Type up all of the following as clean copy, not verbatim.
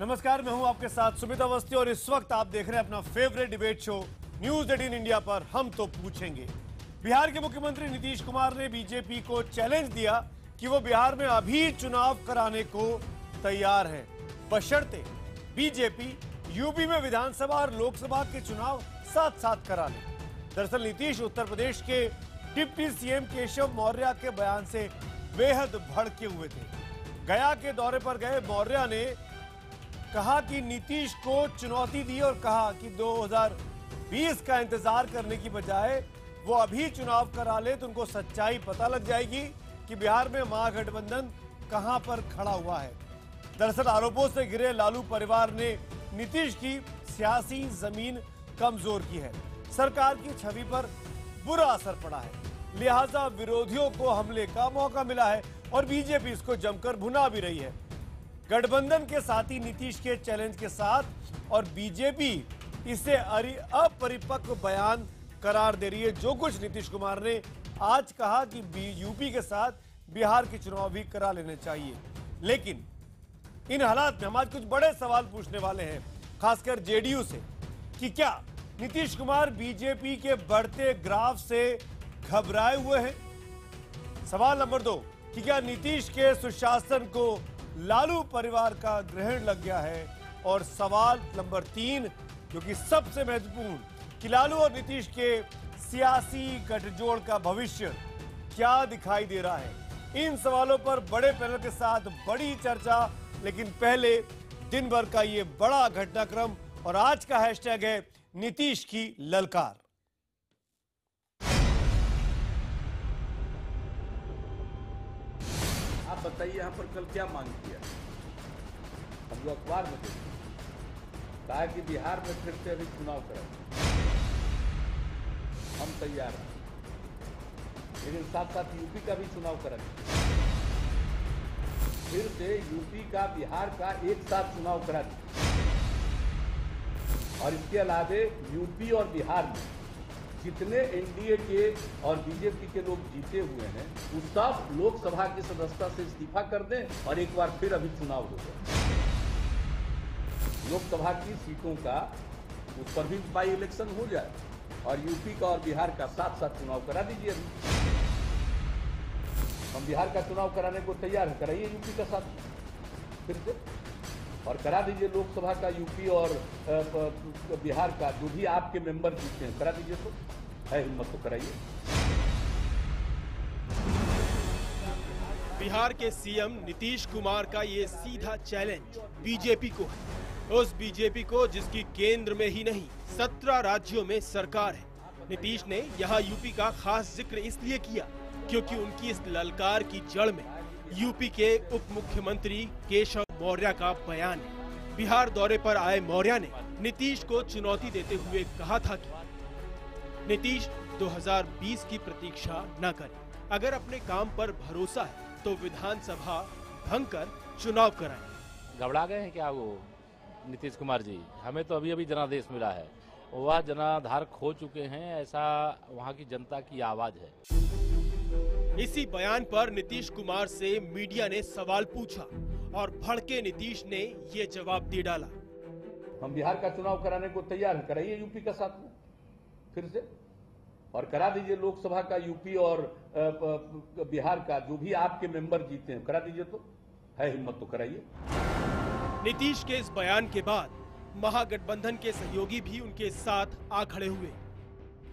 नमस्कार, मैं हूं आपके साथ सुमित अवस्थी और इस वक्त आप देख रहे हैं अपना favourite debate show news 18 India पर हम तो पूछेंगे। बिहार के मुख्यमंत्री नीतीश कुमार ने बीजेपी को चैलेंज दिया कि वो बिहार में अभी चुनाव कराने को तैयार है, बशर्ते बीजेपी यूपी में विधानसभा और लोकसभा के चुनाव साथ साथ करा ले। दरअसल नीतीश उत्तर प्रदेश के डिप्टी सीएम केशव मौर्य के बयान से बेहद भड़के हुए थे। गया के दौरे पर गए मौर्य ने कहा कि नीतीश को चुनौती दी और कहा कि 2020 का इंतजार करने की बजाय वो अभी चुनाव करा ले तो उनको सच्चाई पता लग जाएगी कि बिहार में महागठबंधन कहां पर खड़ा हुआ है। दरअसल आरोपों से घिरे लालू परिवार ने नीतीश की सियासी जमीन कमजोर की है, सरकार की छवि पर बुरा असर पड़ा है, लिहाजा विरोधियों को हमले का मौका मिला है और बीजेपी इसको जमकर भुना भी रही है। गठबंधन के साथी नीतीश के चैलेंज के साथ और बीजेपी इसे अपरिपक्व बयान करार दे रही है। जो कुछ नीतीश कुमार ने आज कहा कि यूपी के साथ बिहार के चुनाव भी करा लेने चाहिए, लेकिन इन हालात में हम आज कुछ बड़े सवाल पूछने वाले हैं, खासकर जेडीयू से, कि क्या नीतीश कुमार बीजेपी के बढ़ते ग्राफ से घबराए हुए हैं। सवाल नंबर 2 कि क्या नीतीश के सुशासन को लालू परिवार का ग्रहण लग गया है। और सवाल नंबर 3 जो कि सबसे महत्वपूर्ण, कि लालू और नीतीश के सियासी गठजोड़ का भविष्य क्या दिखाई दे रहा है। इन सवालों पर बड़े पैनल के साथ बड़ी चर्चा, लेकिन पहले दिन भर का ये बड़ा घटनाक्रम और आज का हैशटैग है नीतीश की ललकार। आप बताइए यहाँ पर कल क्या मांग किया। हम जो अखबार में देखे कहा कि बिहार में फिर से अभी चुनाव करें, हम तैयार हैं, लेकिन साथ साथ यूपी का भी चुनाव करेंगे। फिर से यूपी का बिहार का एक साथ चुनाव करा दें और इसके अलावे यूपी और बिहार में जितने एनडीए के और बीजेपी के लोग जीते हुए हैं उस सब लोकसभा की सदस्यता से इस्तीफा कर दें और एक बार फिर अभी चुनाव हो जाए। लोकसभा की सीटों का उस पर भी बाई इलेक्शन हो जाए और यूपी का और बिहार का साथ साथ चुनाव करा दीजिए। अभी हम बिहार का चुनाव कराने को तैयार है, कराइए यूपी का साथ फिर से और करा दीजिए लोकसभा का यूपी और बिहार का जो भी आपके मेंबर जीते हैं करा दीजिए। तो है हिम्मत तो कराइए। बिहार के सीएम नीतीश कुमार का ये सीधा चैलेंज बीजेपी को है, उस बीजेपी को जिसकी केंद्र में ही नहीं 17 राज्यों में सरकार है। नीतीश ने यहाँ यूपी का खास जिक्र इसलिए किया क्योंकि उनकी इस ललकार की जड़ में यूपी के उप मुख्यमंत्री केशव मौर्य का बयान है। बिहार दौरे पर आए मौर्य ने नीतीश को चुनौती देते हुए कहा था कि नीतीश 2020 की प्रतीक्षा न करें, अगर अपने काम पर भरोसा है तो विधानसभा भंग कर चुनाव कराएं। घबरा गए हैं क्या वो नीतीश कुमार जी? हमें तो अभी अभी जनादेश मिला है, वह जनाधार खो चुके हैं, ऐसा वहाँ की जनता की आवाज है। इसी बयान पर नीतीश कुमार से मीडिया ने सवाल पूछा और भड़के नीतीश ने ये जवाब दे डाला। हम बिहार का चुनाव कराने को तैयार हैं, कराइए यूपी का साथ में फिर से और करा दीजिए लोकसभा का यूपी और बिहार का जो भी आपके मेंबर जीते हैं करा दीजिए। तो है हिम्मत तो कराइए। नीतीश के इस बयान के बाद महागठबंधन के सहयोगी भी उनके साथ आ खड़े हुए।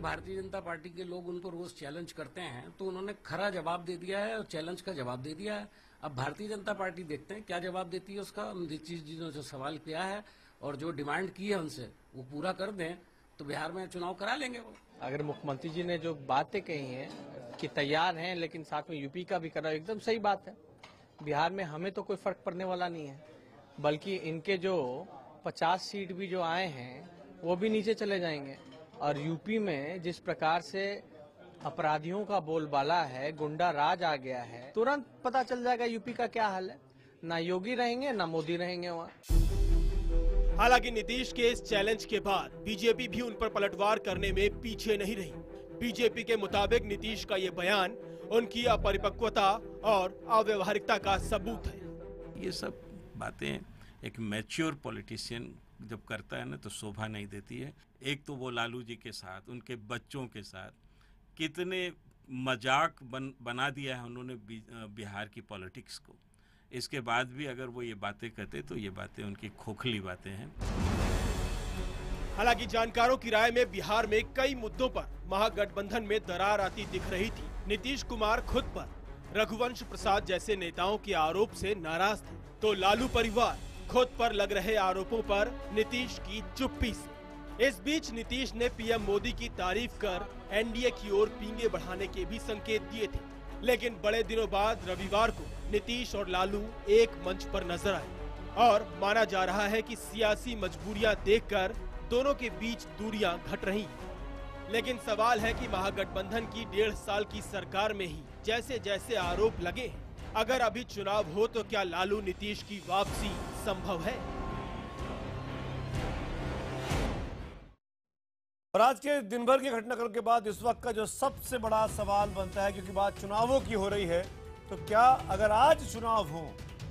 भारतीय जनता पार्टी के लोग उनको रोज चैलेंज करते हैं तो उन्होंने खरा जवाब दे दिया है और चैलेंज का जवाब दे दिया है। अब भारतीय जनता पार्टी देखते हैं क्या जवाब देती है उसका। नीतीश जी ने जो सवाल किया है और जो डिमांड की है उनसे वो पूरा कर दें तो बिहार में चुनाव करा लेंगे वो। अगर मुख्यमंत्री जी ने जो बातें कही हैं कि तैयार हैं लेकिन साथ में यूपी का भी कराओ, एकदम सही बात है। बिहार में हमें तो कोई फर्क पड़ने वाला नहीं है, बल्कि इनके जो 50 सीट भी जो आए हैं वो भी नीचे चले जाएंगे। और यूपी में जिस प्रकार से अपराधियों का बोलबाला है, गुंडा राज आ गया है, तुरंत पता चल जाएगा यूपी का क्या हाल है। ना योगी रहेंगे ना मोदी रहेंगे वहाँ। हालांकि नीतीश के इस चैलेंज के बाद बीजेपी भी उन पर पलटवार करने में पीछे नहीं रही। बीजेपी के मुताबिक नीतीश का ये बयान उनकी अपरिपक्वता और अव्यवहारिकता का सबूत है। ये सब बातें एक मैच्योर पॉलिटिशियन जब करता है ना तो शोभा नहीं देती है। एक तो वो लालू जी के साथ, उनके बच्चों के साथ कितने मजाक बना दिया है उन्होंने बिहार की पॉलिटिक्स को। इसके बाद भी अगर वो ये बातें करते तो ये बातें उनकी खोखली बातें हैं। हालांकि जानकारों की राय में बिहार में कई मुद्दों पर महागठबंधन में दरार आती दिख रही थी। नीतीश कुमार खुद पर रघुवंश प्रसाद जैसे नेताओं के आरोप से नाराज थे, तो लालू परिवार खुद पर लग रहे आरोपों पर नीतीश की चुप्पी से। इस बीच नीतीश ने पीएम मोदी की तारीफ कर एनडीए की ओर पींगे बढ़ाने के भी संकेत दिए थे, लेकिन बड़े दिनों बाद रविवार को नीतीश और लालू एक मंच पर नजर आए और माना जा रहा है कि सियासी मजबूरियां देखकर दोनों के बीच दूरियां घट रही हैं। लेकिन सवाल है कि महागठबंधन की 1.5 साल की सरकार में ही जैसे जैसे आरोप लगे हैं, अगर अभी चुनाव हो तो क्या लालू नीतीश की वापसी संभव है? और आज के दिन भर के घटनाक्रम के बाद इस वक्त का जो सबसे बड़ा सवाल बनता है, क्योंकि बात चुनावों की हो रही है, तो क्या अगर आज चुनाव हो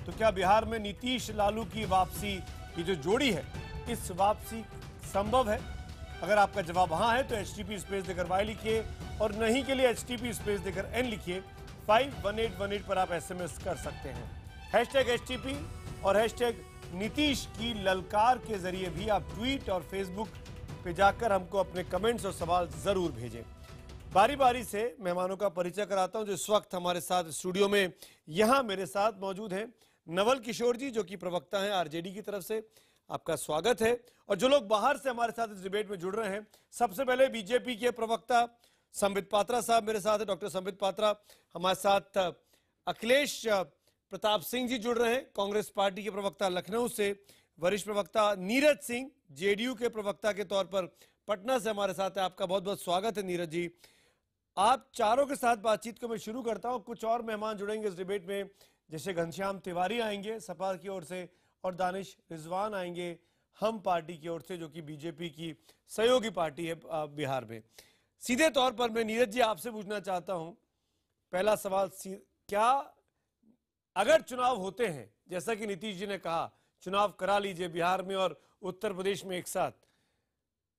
तो क्या बिहार में नीतीश लालू की वापसी की जो जोड़ी है, इस वापसी संभव है? अगर आपका जवाब हाँ है तो HTP स्पेस देकर Y लिखिए और नहीं के लिए HTP स्पेस देकर N लिखिए। 51818 पर आप SMS कर सकते हैं। #HTP और #नीतीश की ललकार के जरिए भी आप ट्वीट और फेसबुक पे जाकर हमको अपने कमेंट्स और सवाल जरूर भेजें। बारी बारी से मेहमानों का परिचय कराता हूं जो इस वक्त हमारे साथ स्टूडियो में यहां मेरे साथ मौजूद हैं। नवल किशोर जी जो कि प्रवक्ता हैं आरजेडी की तरफ से, आपका स्वागत है। और जो लोग बाहर से हमारे साथ इस डिबेट में जुड़ रहे हैं, सबसे पहले बीजेपी के प्रवक्ता संबित पात्रा साहब मेरे साथ है, डॉक्टर संबित पात्रा। हमारे साथ अखिलेश प्रताप सिंह जी जुड़ रहे हैं, कांग्रेस पार्टी के प्रवक्ता लखनऊ से। वरिष्ठ प्रवक्ता नीरज सिंह जेडीयू के प्रवक्ता के तौर पर पटना से हमारे साथ है। आपका बहुत बहुत स्वागत है नीरज जी। आप चारों के साथ बातचीत को मैं शुरू करता हूं। कुछ और मेहमान जुड़ेंगे इस डिबेट में, जैसे घनश्याम तिवारी आएंगे सपा की ओर से और दानिश रिजवान आएंगे हम पार्टी की ओर से, जो कि बीजेपी की सहयोगी पार्टी है बिहार में। सीधे तौर पर मैं नीरज जी आपसे पूछना चाहता हूं, पहला सवाल, क्या अगर चुनाव होते हैं, जैसा कि नीतीश जी ने कहा चुनाव करा लीजिए बिहार में और उत्तर प्रदेश में एक साथ,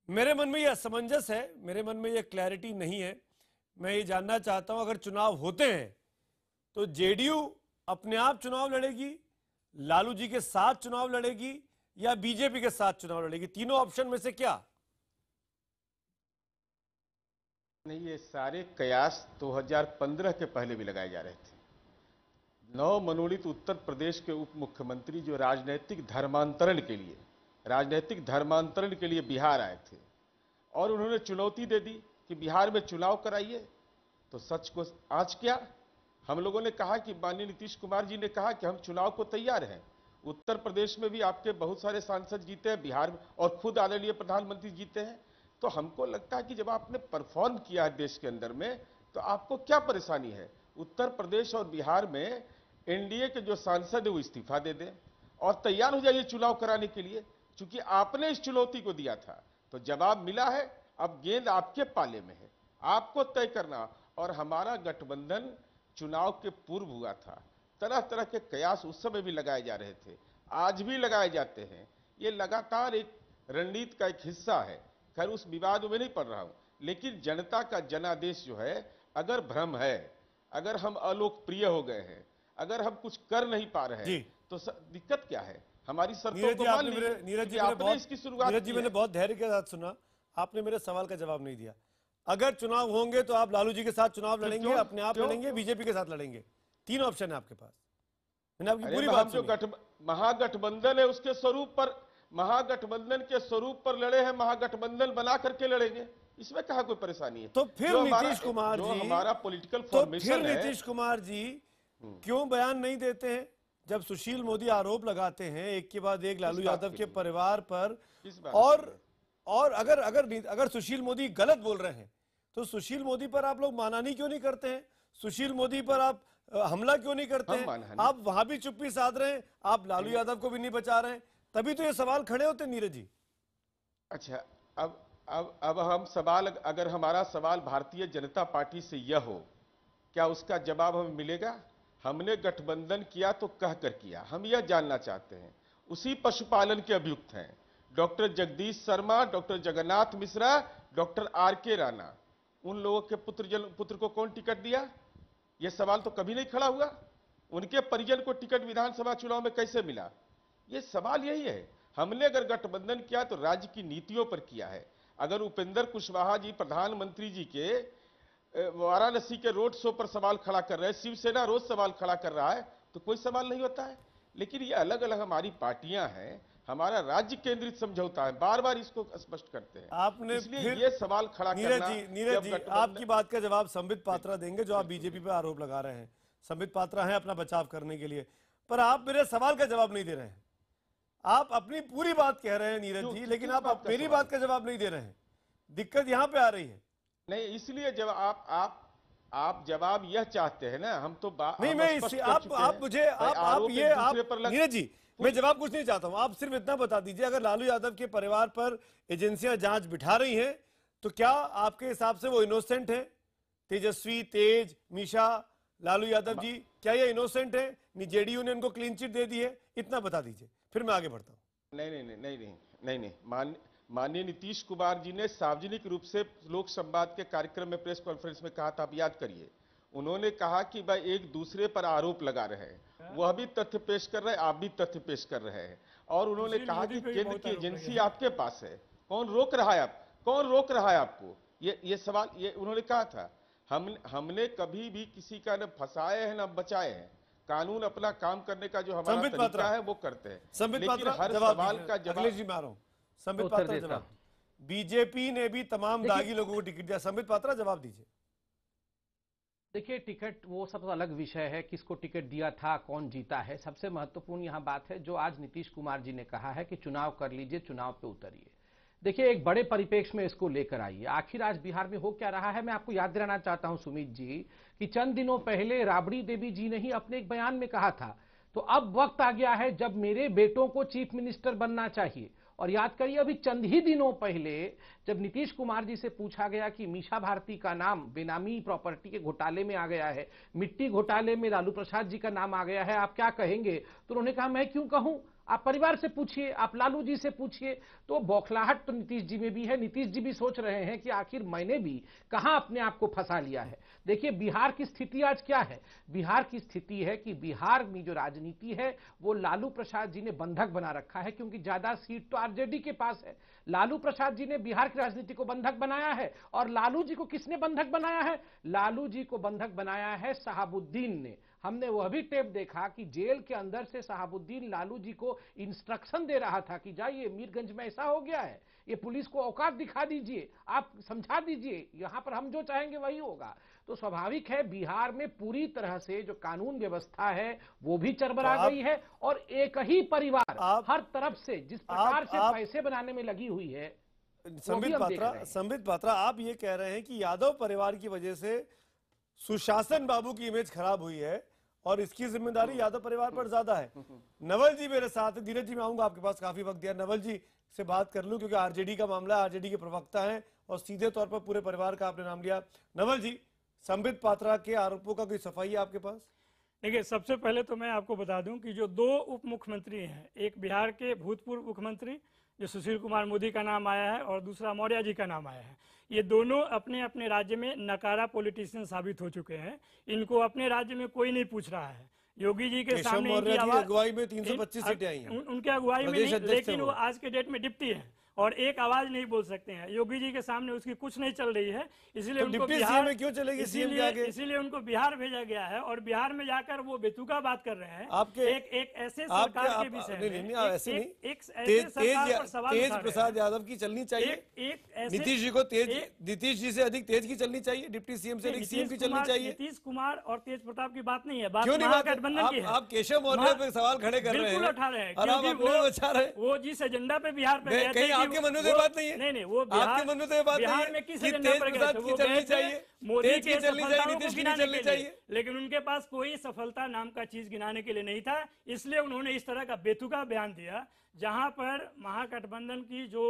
मेरे मन में यह असमंजस है, मेरे मन में यह क्लैरिटी नहीं है। मैं ये जानना चाहता हूं, अगर चुनाव होते हैं तो जेडीयू अपने आप चुनाव लड़ेगी, लालू जी के साथ चुनाव लड़ेगी या बीजेपी के साथ चुनाव लड़ेगी? तीनों ऑप्शन में से क्या? नहीं, ये सारे कयास 2015 के पहले भी लगाए जा रहे थे। नव मनोनीत उत्तर प्रदेश के उप मुख्यमंत्री जो राजनीतिक धर्मांतरण के लिए बिहार आए थे और उन्होंने चुनौती दे दी कि बिहार में चुनाव कराइए, तो सच को आज क्या हम लोगों ने कहा कि माननीय नीतीश कुमार जी ने कहा कि हम चुनाव को तैयार हैं। उत्तर प्रदेश में भी आपके बहुत सारे सांसद जीते हैं, बिहार में और खुद आदरणीय प्रधानमंत्री जीते हैं। तो हमको लगता है कि जब आपने परफॉर्म किया है देश के अंदर में, तो आपको क्या परेशानी है? उत्तर प्रदेश और बिहार में एनडीए के जो सांसद है वो इस्तीफा दे दें और तैयार हो जाइए चुनाव कराने के लिए, क्योंकि आपने इस चुनौती को दिया था। तो जवाब मिला है, अब गेंद आपके पाले में है, आपको तय करना। और हमारा गठबंधन चुनाव के पूर्व हुआ था, तरह तरह के कयास उस समय भी लगाए जा रहे थे, आज भी लगाए जाते हैं। ये लगातार एक रणनीति का एक हिस्सा है। खैर उस विवाद में नहीं पड़ रहा हूं, लेकिन जनता का जनादेश जो है, अगर भ्रम है, अगर हम अलोकप्रिय हो गए हैं, अगर हम कुछ कर नहीं पा रहे हैं, तो दिक्कत क्या है? हमारी शर्तों को मान लीजिए। नीरज जी, आपने इसकी शुरुआत की। मैंने बहुत धैर्य के साथ सुना, आपने मेरे सवाल का जवाब नहीं दिया। अगर चुनाव होंगे तो आप लालू जी के साथ चुनाव लड़ेंगे, अपने आप लड़ेंगे, बीजेपी के साथ लड़ेंगे? तीन ऑप्शन है आपके पास। मैंने आपकी पूरी बात जो महागठबंधन है उसके स्वरूप पर, महागठबंधन के स्वरूप पर लड़े हैं, महागठबंधन बना करके लड़ेंगे, इसमें कहा कोई परेशानी है? तो फिर नीतीश कुमार जी, हमारा पॉलिटिकल फॉर्मेशन है, नीतीश कुमार जी क्यों बयान नहीं देते हैं जब सुशील मोदी आरोप लगाते हैं एक के बाद एक लालू यादव के परिवार पर? और अगर सुशील मोदी गलत बोल रहे हैं तो सुशील मोदी पर आप लोग मानहानि क्यों नहीं करते हैं? सुशील मोदी पर आप हमला क्यों नहीं करते हैं? आप वहां भी चुप्पी साध रहे हैं, आप लालू यादव को भी नहीं बचा रहे हैं, तभी तो ये सवाल खड़े होते हैं नीरज जी। अच्छा, अब हम सवाल, अगर हमारा सवाल भारतीय जनता पार्टी से यह हो, क्या उसका जवाब हमें मिलेगा? हमने गठबंधन किया तो कह कर किया, हम यह जानना चाहते हैं। उसी पशुपालन के अभियुक्त हैं। Doctor Jagdish Sharma, doctor Jagannath Mishra, doctor R K. Rana, उन लोगों के पुत्र को कौन टिकट दिया? यह सवाल तो कभी नहीं खड़ा हुआ। उनके परिजन को टिकट विधानसभा चुनाव में कैसे मिला? ये सवाल यही है। हमने अगर गठबंधन किया तो राज्य की नीतियों पर किया है। अगर उपेंद्र कुशवाहा जी प्रधानमंत्री जी के वाराणसी के रोड शो पर सवाल खड़ा कर रहे हैं, शिवसेना रोज सवाल खड़ा कर रहा है, तो कोई सवाल नहीं होता है। लेकिन ये अलग अलग हमारी पार्टियां हैं, हमारा राज्य केंद्रित समझौता है, बार बार इसको स्पष्ट करते हैं। आपने इसलिए ये सवाल खड़ा करना। नीरज जी आपकी बात का जवाब संबित पात्रा देंगे, जो आप बीजेपी पे आरोप लगा रहे हैं। संबित पात्रा हैं अपना बचाव करने के लिए, पर आप मेरे सवाल का जवाब नहीं दे रहे हैं। आप अपनी पूरी बात कह रहे हैं नीरज जी, लेकिन आप मेरी बात का जवाब नहीं दे रहे हैं। दिक्कत यहां पे आ रही है। नहीं, इसलिए जब आप जवाब यह चाहते हैं ना, हम तो नहीं, मैं आप मुझे नीरज जी मैं जवाब कुछ नहीं चाहता हूं। आप सिर्फ इतना बता दीजिए, अगर लालू यादव के परिवार पर एजेंसियां जांच बिठा रही हैं तो क्या आपके हिसाब से वो इनोसेंट है? तेजस्वी, तेज, मीशा, लालू यादव जी, क्या ये इनोसेंट है? जेडीयू ने उनको क्लीन चिट दे दी है? इतना बता दीजिए, फिर मैं आगे बढ़ता हूं। नहीं, माननीय नीतीश कुमार जी ने सार्वजनिक रूप से लोक संवाद के कार्यक्रम में, प्रेस कॉन्फ्रेंस में कहा था, आप याद करिए। उन्होंने कहा कि भाई एक दूसरे पर आरोप लगा रहे हैं, वह भी तथ्य पेश कर रहे हैं, आप भी तथ्य पेश कर रहे हैं। और उन्होंने कहा कि केंद्र की एजेंसी आपके पास है, कौन रोक रहा है आपको? ये सवाल ये उन्होंने कहा था। हमने कभी भी किसी का न फंसाए हैं न बचाए हैं। कानून अपना काम करने का जो हमारा तरीका है वो करते हैं। लेकिन हर सवाल का जवाब संबित पात्रा जवाब। बीजेपी ने भी तमाम दागी लोगों को टिकट दिया। संबित पात्रा जवाब दीजिए। देखिए, टिकट वो सब अलग विषय है, किसको टिकट दिया था, कौन जीता है। सबसे महत्वपूर्ण यहाँ बात है जो आज नीतीश कुमार जी ने कहा है कि चुनाव कर लीजिए, चुनाव पे उतरिए। देखिए, एक बड़े परिप्रेक्ष्य में इसको लेकर आइए। आखिर आज बिहार में हो क्या रहा है, मैं आपको याद दिलाना चाहता हूं सुमित जी, कि चंद दिनों पहले राबड़ी देवी जी ने ही अपने एक बयान में कहा था, तो अब वक्त आ गया है जब मेरे बेटों को चीफ मिनिस्टर बनना चाहिए। और याद करिए, अभी चंद ही दिनों पहले जब नीतीश कुमार जी से पूछा गया कि मीशा भारती का नाम बेनामी प्रॉपर्टी के घोटाले में आ गया है, मिट्टी घोटाले में लालू प्रसाद जी का नाम आ गया है, आप क्या कहेंगे? तो उन्होंने कहा, मैं क्यों कहूं, आप परिवार से पूछिए, आप लालू जी से पूछिए। तो बौखलाहट तो नीतीश जी में भी है। नीतीश जी भी सोच रहे हैं कि आखिर मैंने भी कहां अपने आप को फंसा लिया है। देखिए, बिहार की स्थिति आज क्या है? बिहार की स्थिति है कि बिहार में जो राजनीति है वो लालू प्रसाद जी ने बंधक बना रखा है, क्योंकि ज्यादा सीट तो आरजेडी के पास है। लालू प्रसाद जी ने बिहार की राजनीति को बंधक बनाया है। और लालू जी को किसने बंधक बनाया है? लालू जी को बंधक बनाया है शहाबुद्दीन ने। हमने वह भी टेप देखा कि जेल के अंदर से शहाबुद्दीन लालू जी को इंस्ट्रक्शन दे रहा था कि जाइए, मीरगंज में ऐसा हो गया है, ये पुलिस को औकात दिखा दीजिए, आप समझा दीजिए, यहां पर हम जो चाहेंगे वही होगा। तो स्वाभाविक है बिहार में पूरी तरह से जो कानून व्यवस्था है वो भी चरमरा गई है। और एक ही परिवार हर तरफ से जिस प्रकार से पैसे बनाने में लगी हुई है। संबित पात्रा, आप ये कह रहे हैं कि यादव परिवार की वजह से सुशासन बाबू की इमेज खराब हुई है और इसकी जिम्मेदारी यादव परिवार पर ज्यादा है। नवल जी मेरे साथ है। धीरज जी, मैं आऊंगा, आपके पास काफी वक्त दिया। नवल जी से बात कर लूं क्योंकि आरजेडी का मामला है, आरजेडी के प्रवक्ता हैं और सीधे तौर पर पूरे परिवार का आपने नाम लिया। नवल जी, संबित पात्रा के आरोपों का कोई सफाई है आपके पास? देखिए, सबसे पहले तो मैं आपको बता दूं कि जो दो उप मुख्यमंत्री हैं, एक बिहार के भूतपूर्व मुख्यमंत्री जो सुशील कुमार मोदी का नाम आया है और दूसरा मौर्य जी का नाम आया है, ये दोनों अपने अपने राज्य में नकारा पॉलिटिशियन साबित हो चुके हैं। इनको अपने राज्य में कोई नहीं पूछ रहा है। योगी जी के सामने अगुवाई में 325 सीटें आई हैं, उनके अगुवाई में नहीं, लेकिन वो आज के डेट में डिप्टी है और एक आवाज नहीं बोल सकते हैं। योगी जी के सामने उसकी कुछ नहीं चल रही है, इसलिए उनको बिहार में क्यों चलेगी? इसीलिए उनको बिहार भेजा गया है और बिहार में जाकर वो बेतुका बात कर रहे हैं। आपके एक ऐसे सरकार के विषय में ऐसे नहीं, एक तेज प्रसाद यादव की चलनी चाहिए, नीतीश जी को नीतीश जी से अधिक तेज की चलनी चाहिए, डिप्टी सीएम से अधिक सीएम की चलनी चाहिए। नीतीश कुमार और तेज प्रताप की बात नहीं है, बात महागठबंधन की है। आप केशव मौर्य पे सवाल खड़े कर रहे हैं, उठा रहे हैं, वो जिस एजेंडा पे बिहार पे गए थे, आपके मन में तो बात नहीं है। नहीं, वो आपके मन में तो बात नहीं है कि तेज प्रसाद की चलनी चाहिए, मोदी की चलनी चाहिए, नीतीश की नहीं चलनी चाहिए। लेकिन उनके पास कोई सफलता नाम का चीज गिनाने के लिए नहीं था, इसलिए उन्होंने इस तरह का बेतुका बयान दिया जहां पर महागठबंधन की जो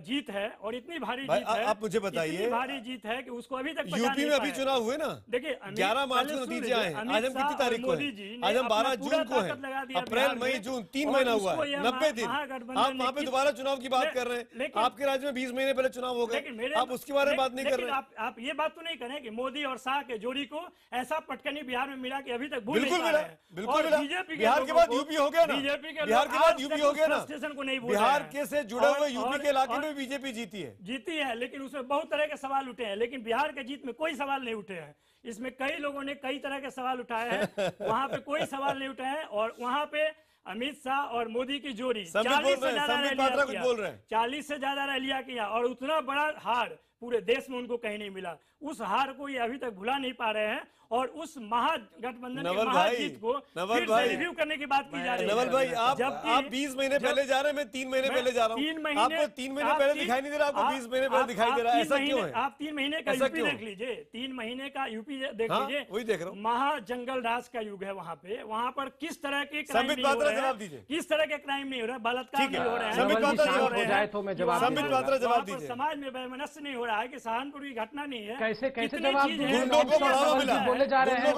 जीत है और इतनी भारी भाई, जीत है, आप मुझे बताइए, इतनी भारी जीत है कि उसको अभी तक बचा यूपी नहीं में अभी पाए। चुनाव हुए ना, देखिए 11 मार्च को नतीजे आए हैं। आज हम कितनी तारीख को है? आज हम 12 जून को है। अप्रैल मई जून 3 महीना हुआ है, 90 दिन। आप वहाँ पे दोबारा चुनाव की बात कर रहे हैं। आपके राज्य में 20 महीने पहले चुनाव हो गए, आप उसके बारे में बात नहीं कर रहे हैं। आप ये बात तो नहीं करें कि मोदी और शाह के जोड़ी को ऐसा पटकनी बिहार में मिला कि अभी तक भूल नहीं पा रहे हैं। बिल्कुल मिला। बिहार के बाद यूपी हो गया ना, बीजेपी के बिहार के बाद यूपी हो गया ना, स्टेशन को नहीं भूल बिहार के से जुड़े हुए यूपी के इलाके में बीजेपी जीती है, लेकिन उसमें बहुत तरह के सवाल उठे हैं, लेकिन बिहार के जीत में कोई सवाल नहीं उठे हैं। इसमें कई लोगों ने कई तरह के सवाल उठाए हैं, वहां पे कोई सवाल नहीं उठाए हैं। और वहां पे अमित शाह और मोदी की जोड़ी 40 से ज्यादा रैलियां किया और उतना बड़ा हार पूरे देश में उनको कहीं नहीं मिला। उस हार को ये अभी तक भुला नहीं पा रहे हैं और उस महागठबंधन की महाजीत को फिर से रिव्यू करने की बात की जा रही है। नवल भाई, आप 20 महीने पहले जा रहे हैं, मैं 3 महीने पहले जा रहा हूँ। आपको 3 महीने पहले दिखाई नहीं दे रहा, आपको 20 महीने पहले दिखाई दे रहा है, ऐसा क्यों है? आप 3 महीने का यूपी देख लीजिए, 3 महीने का यूपी देख लीजिए, वही देख रहा हूँ। महाजंगल राज का युग है वहाँ पे। वहाँ पर किस तरह के संबित पात्रा जवाब दीजिए, किस तरह के क्राइम नहीं हो रहा है, बलात्कार नहीं हो रहा है, संबित पात्रा जवाब हो जाए तो मैं जवाब, संबित पात्रा जवाब दीजिए। समाज में वैमनस्य नहीं हो रहा है कि सहारनपुर की घटना नहीं है, कैसे जवाब गुंडों को बढ़ावा मिला, बोले जा रहे हैं,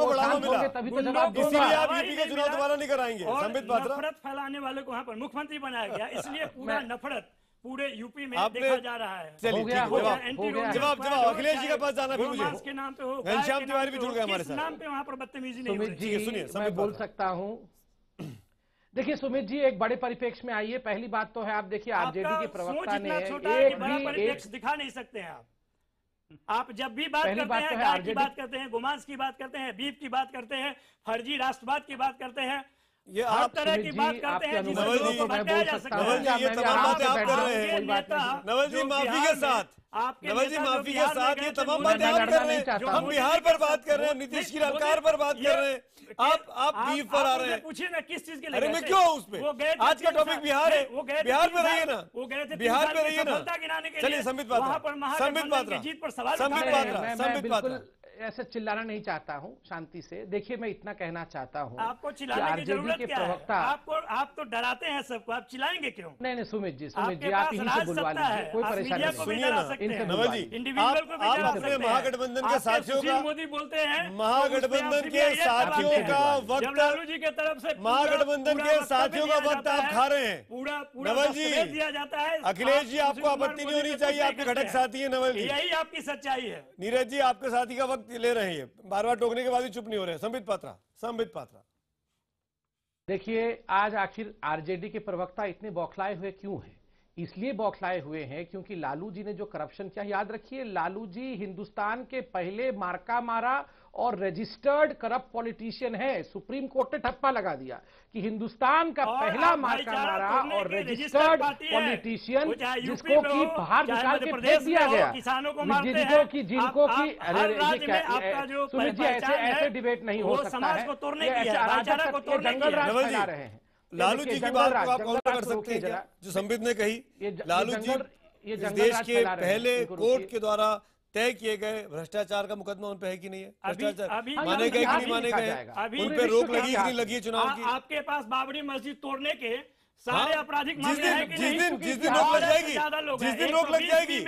तभी तो जवाब दूंगा। इसीलिए आप यूपी का चुनाव दोबारा नहीं कराएंगे। संबित पात्रा, नफरत फैलाने वाले को वहाँ पर मुख्यमंत्री बनाया गया, इसलिए पूरा नफरत पूरे यूपी में देखा जा रहा है। चलिए जवाब अखिलेश जी के पास जाना, फिर मुझे के नाम पे हो, घनश्याम तिवारी भी जुड़ गए हमारे साथ। नाम पे वहाँ पर बदतमीजी नहीं सुमित जी, सुनिए, मैं बोल सकता हूँ। देखिए सुमित जी, एक बड़े परिप्रेक्ष्य में आइए। पहली बात तो है, आप देखिए आरजेडी के प्रवक्ता ने एक दिखा नहीं सकते हैं आप जब भी बात करते हैं, गाय की बात करते हैं, गोमांस की बात करते हैं, बीफ की बात करते हैं, फर्जी राष्ट्रवाद की बात करते हैं, ये हर तरह की बात करते हैं जिससे लोगों को भटकाया जा सकता है। नवल जी, ये तमाम बातें आप कर रहे हैं। नवल जी माफी के साथ, नवल जी माफी के साथ ये तमाम बातें आप कर रहे हैं। हम बिहार पर बात कर रहे हैं, नीतीश की सरकार पर बात कर रहे हैं, आप बीफ पर आ रहे हैं। पूछिए ना किस चीज के लिए? अरे मैं क्यों उस पे? आज का टॉपिक बिहार है, बिहार में रहिए ना, वो गए थे बिहार में रहिए ना। चलिए संबित पात्रा, जीत पर सवाल संबित पात्रा, ऐसे चिल्लाना नहीं चाहता हूं, शांति से। देखिए मैं इतना कहना चाहता हूं, आपको चिल्लाने की जरूरत क्या है? आप तो डराते हैं सबको, आप चिल्लाएंगे क्यों? नहीं सुमित जी आप यहीं से बुलवा लीजिए, कोई परेशानी नहीं। सुनिए ना नवल जी, आप अपने महागठबंधन के साथियों का, मोदी बोलते हैं महागठबंधन के साथियों का वक्त, लालू जी की तरफ से महागठबंधन के साथियों का वक्त आप खा रहे हैं। पूरा नवल जी दिया जाता है। अखिलेश जी, आपको आपत्ति नहीं होनी चाहिए, आपके घटक साथी है नवल जी, यही आपकी सच्चाई है। नीरज जी आपके साथी का वक्त ले रहे हैं, बार बार टोकने के बाद भी चुप नहीं हो रहे हैं। संबित पात्रा देखिए, आज आखिर आरजेडी के प्रवक्ता इतने बौखलाए हुए क्यों हैं? इसलिए बौखलाए हुए हैं क्योंकि लालू जी ने जो करप्शन किया, याद रखिए लालू जी हिंदुस्तान के पहले मार्का मारा और रजिस्टर्ड करप्ट पॉलिटिशियन है। सुप्रीम कोर्ट ने ठप्पा लगा दिया कि हिंदुस्तान का पहला मार्का मारा और रजिस्टर्ड पॉलिटिशियन जिसको कि बाहर निकाल के फेंक दिया गया, जिनको की सुमित जी ऐसे डिबेट नहीं हो सकता है, जंगल राज फैला रहे हैं। लालू जी की बात को आप काउंटर कर सकते हैं क्या, जो संबित ने कही? लालू जी इस देश के पहले कोर्ट के द्वारा तय किए गए भ्रष्टाचार का मुकदमा उन पे है कि नहीं है? भ्रष्टाचार माने गए कि नहीं माने गए? उन पे रोक लगी कि नहीं लगी है चुनाव की? आपके पास बाबरी मस्जिद तोड़ने के सारे आपराधिक मामले हैं कि नहीं? जिस दिन रोक लग जाएगी, जिस दिन रोक लग जाएगी,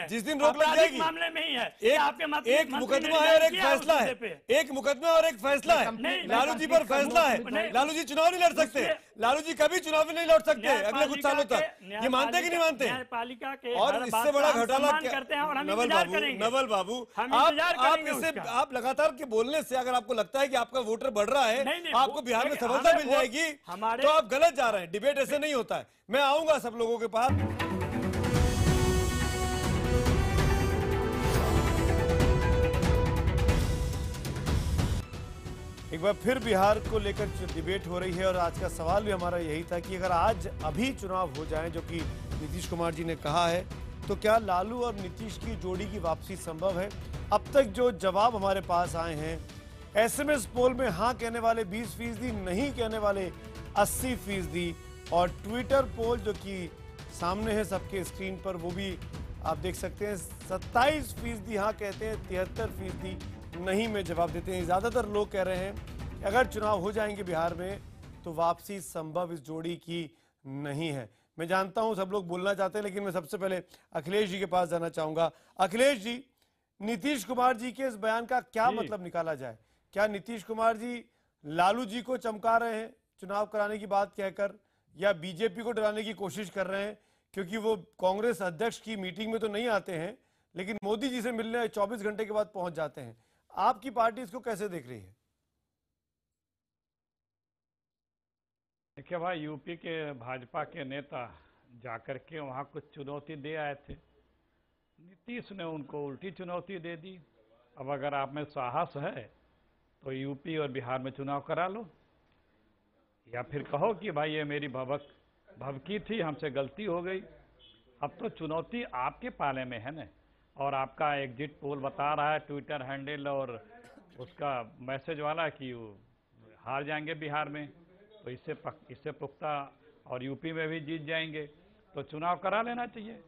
जिस दिन रोक लग जाएगी, मामले में ही है। एक मुकदमा है और एक फैसला है, एक मुकदमा और एक फैसला है। लालू जी पर फैसला है, लालू जी चुनाव नहीं लड़ सकते, लालू जी कभी चुनाव नहीं लड़ सकते अगले कुछ सालों तक। ये मानते कि नहीं मानते? न्यायपालिका के और इससे बड़ा घोटाला करते हैं और हम नवल बाबू, आप लगातार के बोलने से अगर आपको लगता है कि आपका वोटर बढ़ रहा है, आपको बिहार में सफलता मिल जाएगी, तो आप गलत जा रहे हैं। डिबेट ऐसे नहीं होता है। मैं आऊंगा सब लोगों के पास। एक बार फिर बिहार को लेकर डिबेट हो रही है और आज का सवाल भी हमारा यही था कि अगर आज अभी चुनाव हो जाए, जो कि नीतीश कुमार जी ने कहा है, तो क्या लालू और नीतीश की जोड़ी की वापसी संभव है? अब तक जो जवाब हमारे पास आए हैं, एसएमएस पोल में हाँ कहने वाले 20%, नहीं कहने वाले 80%, और ट्विटर पोल जो कि सामने है सबके स्क्रीन पर, वो भी आप देख सकते हैं 27% हाँ कहते हैं, 73% नहीं में जवाब देते हैं। ज्यादातर लोग कह रहे हैं कि अगर चुनाव हो जाएंगे बिहार में तो वापसी संभव इस जोड़ी की नहीं है। मैं जानता हूं सब लोग बोलना चाहते हैं, लेकिन मैं सबसे पहले अखिलेश जी के पास जाना चाहूंगा। अखिलेश जी, नीतीश कुमार जी के इस बयान का क्या मतलब निकाला जाए? क्या नीतीश कुमार जी लालू जी को चमका रहे हैं चुनाव कराने की बात कहकर, या बीजेपी को डराने की कोशिश कर रहे हैं? क्योंकि वो कांग्रेस अध्यक्ष की मीटिंग में तो नहीं आते हैं, लेकिन मोदी जी से मिलने 24 घंटे के बाद पहुंच जाते हैं। आपकी पार्टी इसको कैसे देख रही है? देखिए भाई, यूपी के भाजपा के नेता जाकर के वहां कुछ चुनौती दे आए थे, नीतीश ने उनको उल्टी चुनौती दे दी। अब अगर आप में साहस है तो यूपी और बिहार में चुनाव करा लो, या फिर कहो कि भाई ये मेरी भवकी थी, हमसे गलती हो गई। अब तो चुनौती आपके पाले में है न, और आपका एग्जिट पोल बता रहा है, ट्विटर हैंडल और उसका मैसेज वाला, कि वो हार जाएंगे बिहार में, तो इससे पुख्ता, और यूपी में भी जीत जाएंगे, तो चुनाव करा लेना चाहिए।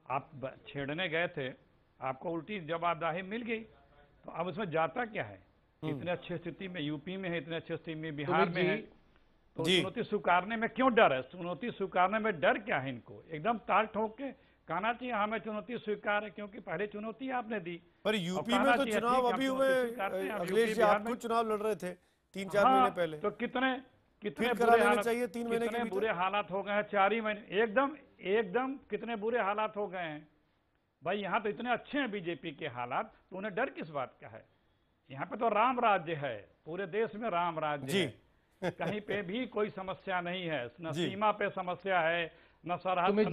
आप छेड़ने गए थे, आपको उल्टी जवाबदेही मिल गई, तो अब उसमें जाता क्या है? इतने अच्छी स्थिति में यूपी में है, इतने अच्छी स्थिति में बिहार में है, तो चुनौती स्वीकारने में क्यों डर है? चुनौती स्वीकारने में डर क्या है? इनको एकदम ताल ठोक के कहना चाहिए हमें चुनौती स्वीकार है, क्योंकि पहले चुनौती आपने दी। पर यूपी में तो चुनाव अभी हुए, अखिलेश जी आप खुद चुनाव लड़ रहे थे 3-4 महीने पहले, तो कितने चाहिए 3 महीने के बुरे हालात हो गए हैं, 4 ही महीने, एकदम कितने बुरे हालात हो गए हैं भाई। यहाँ तो इतने अच्छे हैं बीजेपी के हालात, तो उन्हें डर किस बात का है? यहाँ पे तो राम राज्य है, पूरे देश में राम राज्य है, कहीं पे भी कोई समस्या नहीं है, न सीमा पे समस्या है, न सरहद, न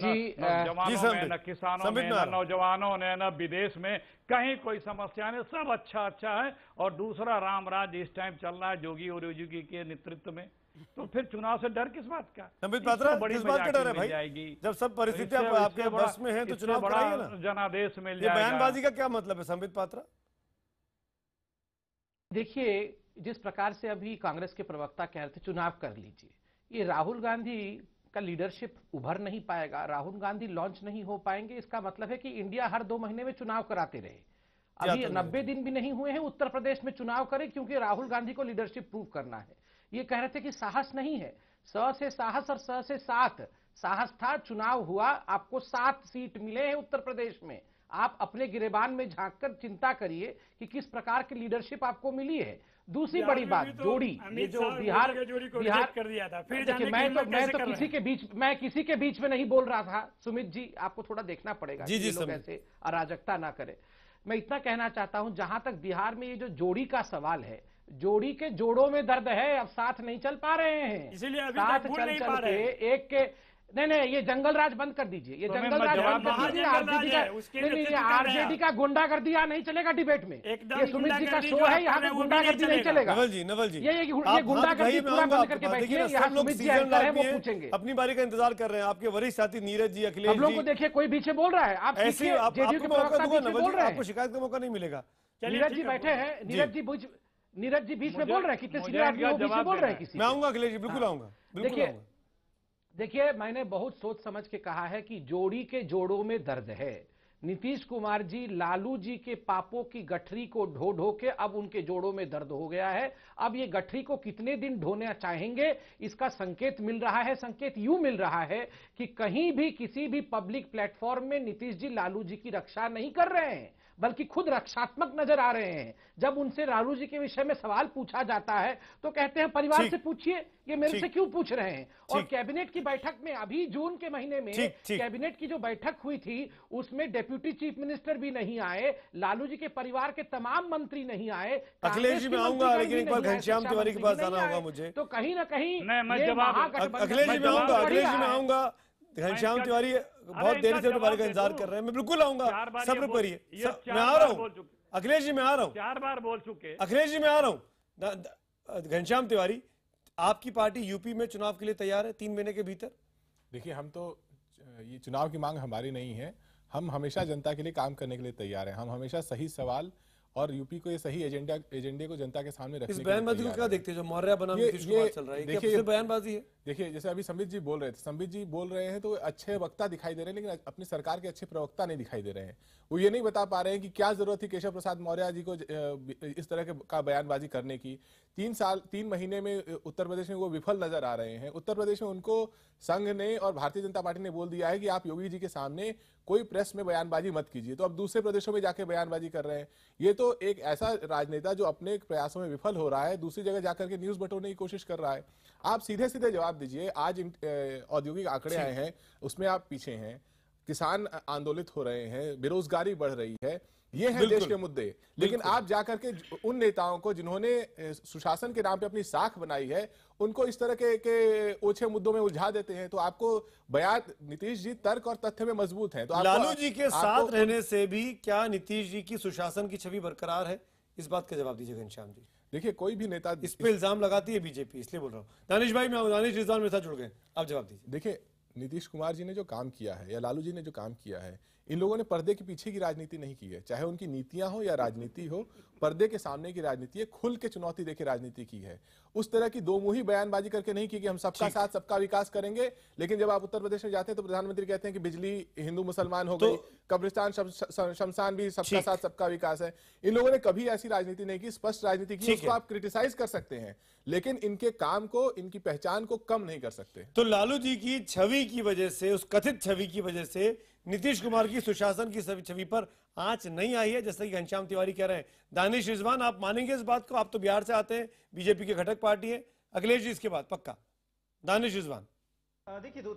जवानों में, न किसानों में, न नौजवानों ने, न विदेश में, कहीं कोई समस्या नहीं, सब अच्छा है। और दूसरा राम राज्य इस टाइम चल रहा है योगी और योगी के नेतृत्व में, तो फिर चुनाव से डर किस बात का? संबित पात्रा, किस बात का डर है भाई? जाएगी जब सब परिस्थितियां आपके बस में है तो चुनाव कराइए ना, जनादेश मिल जाएगा। बयानबाजी का क्या मतलब है संबित पात्रा? देखिए, जिस प्रकार से अभी कांग्रेस के प्रवक्ता कह रहे थे चुनाव कर लीजिए, ये राहुल गांधी का लीडरशिप उभर नहीं पाएगा, राहुल गांधी लॉन्च नहीं हो पाएंगे, इसका मतलब है कि इंडिया हर 2 महीने में चुनाव कराते रहे। अभी 90 दिन भी नहीं हुए हैं, उत्तर प्रदेश में चुनाव करें, क्योंकि राहुल गांधी को लीडरशिप प्रूव करना है। ये कह रहे थे कि साहस नहीं है, स से साहस और स से सात, साहस था, चुनाव हुआ, आपको 7 सीट मिले हैं उत्तर प्रदेश में। आप अपने गिरेबान में झांककर चिंता करिए कि किस प्रकार की लीडरशिप आपको मिली है। दूसरी बड़ी बात, जोड़ी, ये जो बिहार कर दिया था, फिर देखिए, मैं तो किसी के बीच में नहीं बोल रहा था। सुमित जी, आपको थोड़ा देखना पड़ेगा कि लोग ऐसे अराजकता ना करे। मैं इतना कहना चाहता हूं, जहां तक बिहार में ये जो जोड़ी का सवाल है, जोड़ी के जोड़ों में दर्द है, अब साथ नहीं चल पा रहे हैं, इसीलिए अभी साथ तक नहीं चल पा रहे के एक के नहीं, ये जंगल राज बंद कर दीजिए, ये जंगल राज बंद कर दीजिए। आरजेडी का गुंडागर्दी यहाँ नहीं चलेगा डिबेट में, ये सुमित जी का शो है, यहाँ पे गुंडागर्दी नहीं चलेगा। नवल जी, ये गुंडागर्दी पूरा बंद करके बैठिए, यहाँ सुमित जी एंकर है, वो पूछेंगे। अपनी बारी का इंतजार कर रहे हैं, आपके वरिष्ठ साथी नीरज जी, अखिलेश जी, हम लोग को देखिए कोई पीछे बोल रहा है, आप ऐसे जेडीयू के प्रवक्ता पीछे बोल रहे हैं, आपको शिकायत का मौका नहीं मिलेगा। नीरज जी बैठे हैं, नीरज जी बीच में बोल रहे हैं, कितने सीनियर आदमी वो बीच में बोल रहे हैं किसी। मैं आऊंगा अखिलेश जी, बिल्कुल आऊंगा। देखिए, मैंने बहुत सोच समझ के कहा है कि जोड़ी के जोड़ों में दर्द है। नीतीश कुमार जी लालू जी के पापों की गठरी को ढो ढो के अब उनके जोड़ों में दर्द हो गया है। अब ये गठरी को कितने दिन ढोना चाहेंगे, इसका संकेत मिल रहा है। संकेत यूं मिल रहा है कि कहीं भी किसी भी पब्लिक प्लेटफॉर्म में नीतीश जी लालू जी की रक्षा नहीं कर रहे हैं, बल्कि खुद रक्षात्मक नजर आ रहे हैं। जब उनसे लालू जी के विषय में सवाल पूछा जाता है तो कहते हैं परिवार से पूछिए, ये मेरे से क्यों पूछ रहे हैं। और कैबिनेट की बैठक में अभी जून के महीने में कैबिनेट की जो बैठक हुई थी, उसमें डेप्यूटी चीफ मिनिस्टर भी नहीं आए, लालू जी के परिवार के तमाम मंत्री नहीं आए। अखिलेश जी मैं आऊंगा, लेकिन एक बार घनश्याम तिवारी के पास जाना होगा मुझे, तो कहीं ना कहीं अखिलेश जी मैं आऊंगा, घनश्याम तिवारी बहुत देर से तुम्हारे का इंतजार कर रहे हैं, मैं बिल्कुल आऊंगा, सब्र करिए, मैं आ रहा हूँ। अखिलेश जी मैं आ रहा हूँ, 4 बार बोल चुके। अखिलेश जी मैं आ रहा हूँ। घनश्याम तिवारी, आपकी पार्टी यूपी में चुनाव के लिए तैयार है 3 महीने के भीतर? देखिए, हम तो ये चुनाव की मांग हमारी नहीं है, हम हमेशा जनता के लिए काम करने के लिए तैयार हैं। हम हमेशा सही सवाल और यूपी को ये सही एजेंडे को जनता के सामने रखने इस बयानबाजी को क्या देखते हैं जो मौर्य बनाम नीतीश कुमार चल रहा है? देखिए, ये बयानबाजी है। देखिए, जैसे अभी संबित जी बोल रहे थे, संबित जी बोल रहे हैं तो अच्छे वक्ता दिखाई दे रहे हैं, लेकिन अपनी सरकार के अच्छे प्रवक्ता नहीं दिखाई दे रहे हैं। वो ये नहीं बता पा रहे हैं कि क्या जरूरत थी केशव प्रसाद मौर्य जी को इस तरह का बयानबाजी करने की। तीन महीने में उत्तर प्रदेश में वो विफल नजर आ रहे हैं। उत्तर प्रदेश में उनको संघ ने और भारतीय जनता पार्टी ने बोल दिया है कि आप योगी जी के सामने कोई प्रेस में बयानबाजी मत कीजिए, तो अब दूसरे प्रदेशों में जाके बयानबाजी कर रहे हैं। ये तो एक ऐसा राजनेता जो अपने प्रयासों में विफल हो रहा है, दूसरी जगह जाकर के न्यूज बटोरने की कोशिश कर रहा है। आप सीधे सीधे जवाब दीजिए। आज औद्योगिक आंकड़े आए हैं, उसमें आप पीछे हैं, किसान आंदोलित हो रहे हैं, बेरोजगारी बढ़ रही है, ये है देश के मुद्दे। लेकिन आप जाकर के उन नेताओं को जिन्होंने सुशासन के नाम पे अपनी साख बनाई है, उनको इस तरह के ओछे मुद्दों में उलझा देते हैं। तो आपको बयान, नीतीश जी तर्क और तथ्य में मजबूत हैं, तो लालू जी के साथ रहने से भी क्या नीतीश जी की सुशासन की छवि बरकरार है? इस बात का जवाब दीजिए घनश्याम जी। देखिए, कोई भी नेता इस पे इल्जाम लगाती है बीजेपी, इसलिए बोल रहा हूँ। दानिश भाई, मैं दानिश रिजवान मेरे साथ जुड़ गए, आप जवाब दीजिए। देखिए, नीतीश कुमार जी ने जो काम किया है या लालू जी ने जो काम किया है, इन लोगों ने पर्दे के पीछे की राजनीति नहीं की है। चाहे उनकी नीतियां हो या राजनीति हो, पर्दे के सामने की राजनीति है, खुल के चुनौती देके राजनीति की है। उस तरह की दो मुही बयानबाजी करके नहीं की कि हम सबका साथ सबका विकास करेंगे। लेकिन जब आप उत्तर प्रदेश में जाते हैं तो प्रधानमंत्री कहते हैं कि बिजली हिंदू मुसलमान हो गई, कब्रिस्तान शमशान भी सबका साथ सबका विकास है। इन लोगों ने कभी ऐसी राजनीति नहीं की, स्पष्ट राजनीति की। उसको आप क्रिटिसाइज कर सकते हैं, लेकिन इनके काम को, इनकी पहचान को कम नहीं कर सकते। तो लालू जी की छवि की वजह से, उस कथित छवि की वजह से नीतीश कुमार की सुशासन की छवि पर आंच नहीं आई है, जैसा कि घनश्याम तिवारी कह रहे हैं। दानिश रिजवान, आप मानेंगे इस बात को? आप तो बिहार से आते हैं, बीजेपी के घटक पार्टी है। अखिलेश जी इसके बाद पक्का? दानिश रिजवान। देखिए, दो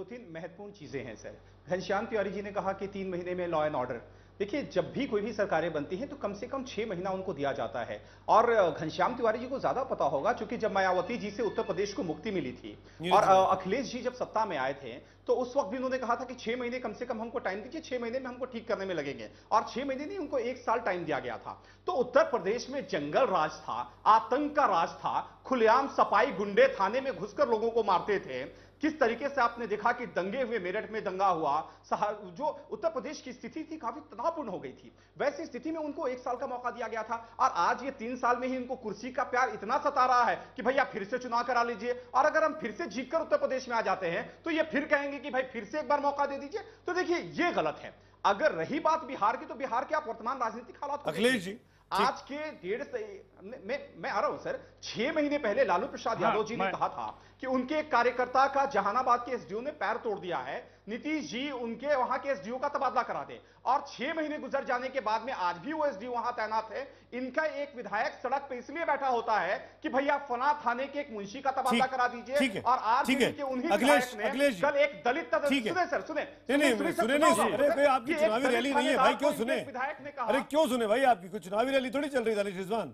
तीन महत्वपूर्ण चीजें हैं सर। घनश्याम तिवारी जी ने कहा कि 3 महीने में लॉ एंड ऑर्डर। देखिए, जब भी कोई भी सरकारें बनती हैं तो कम से कम 6 महीना उनको दिया जाता है। और घनश्याम तिवारी जी को ज्यादा पता होगा, क्योंकि जब मायावती जी से उत्तर प्रदेश को मुक्ति मिली थी और अखिलेश जी जब सत्ता में आए थे, तो उस वक्त भी उन्होंने कहा था कि 6 महीने कम से कम हमको टाइम दीजिए, 6 महीने में हमको ठीक करने में लगेंगे। और 6 महीने नहीं, उनको 1 साल टाइम दिया गया था। तो उत्तर प्रदेश में जंगल राज था, आतंक का राज था, खुलेआम सपाई गुंडे थाने में घुसकर लोगों को मारते थे। किस तरीके से आपने देखा कि दंगे हुए, मेरठ में दंगा हुआ, जो उत्तर प्रदेश की स्थिति थी काफी तनावपूर्ण हो गई थी। वैसी स्थिति में उनको 1 साल का मौका दिया गया था। और आज ये 3 साल में ही इनको कुर्सी का प्यार इतना सता रहा है कि भैया फिर से चुनाव करा लीजिए। और अगर हम फिर से जीतकर उत्तर प्रदेश में आ जाते हैं तो ये फिर कहेंगे कि भाई फिर से एक बार मौका दे दीजिए। तो देखिए, ये गलत है। अगर रही बात बिहार की, तो बिहार के आप वर्तमान राजनीतिक हालात, अखिलेश जी आज के 1.5 मैं आ रहा हूं सर। 6 महीने पहले लालू प्रसाद यादव जी ने कहा था कि उनके एक कार्यकर्ता का जहानाबाद के एसडीओ ने पैर तोड़ दिया है, नीतीश जी उनके वहां के एसडीओ का तबादला करा दे। और 6 महीने गुजर जाने के बाद में आज भी वो एसडीओ वहां तैनात है। इनका एक विधायक सड़क पे इसलिए बैठा होता है कि भैया फला थाने के एक मुंशी का तबादला करा दीजिए। और आज के उन्हीं विधायक ने कल एक दलित, सुने सर, सुने अरे आपकी चुनावी रैली नहीं है भाई, क्यों सुने? विधायक ने कहा, अरे क्यों सुने भाई, आपकी कुछ चुनावी रैली थोड़ी चल रही है। दानिश रिजवान,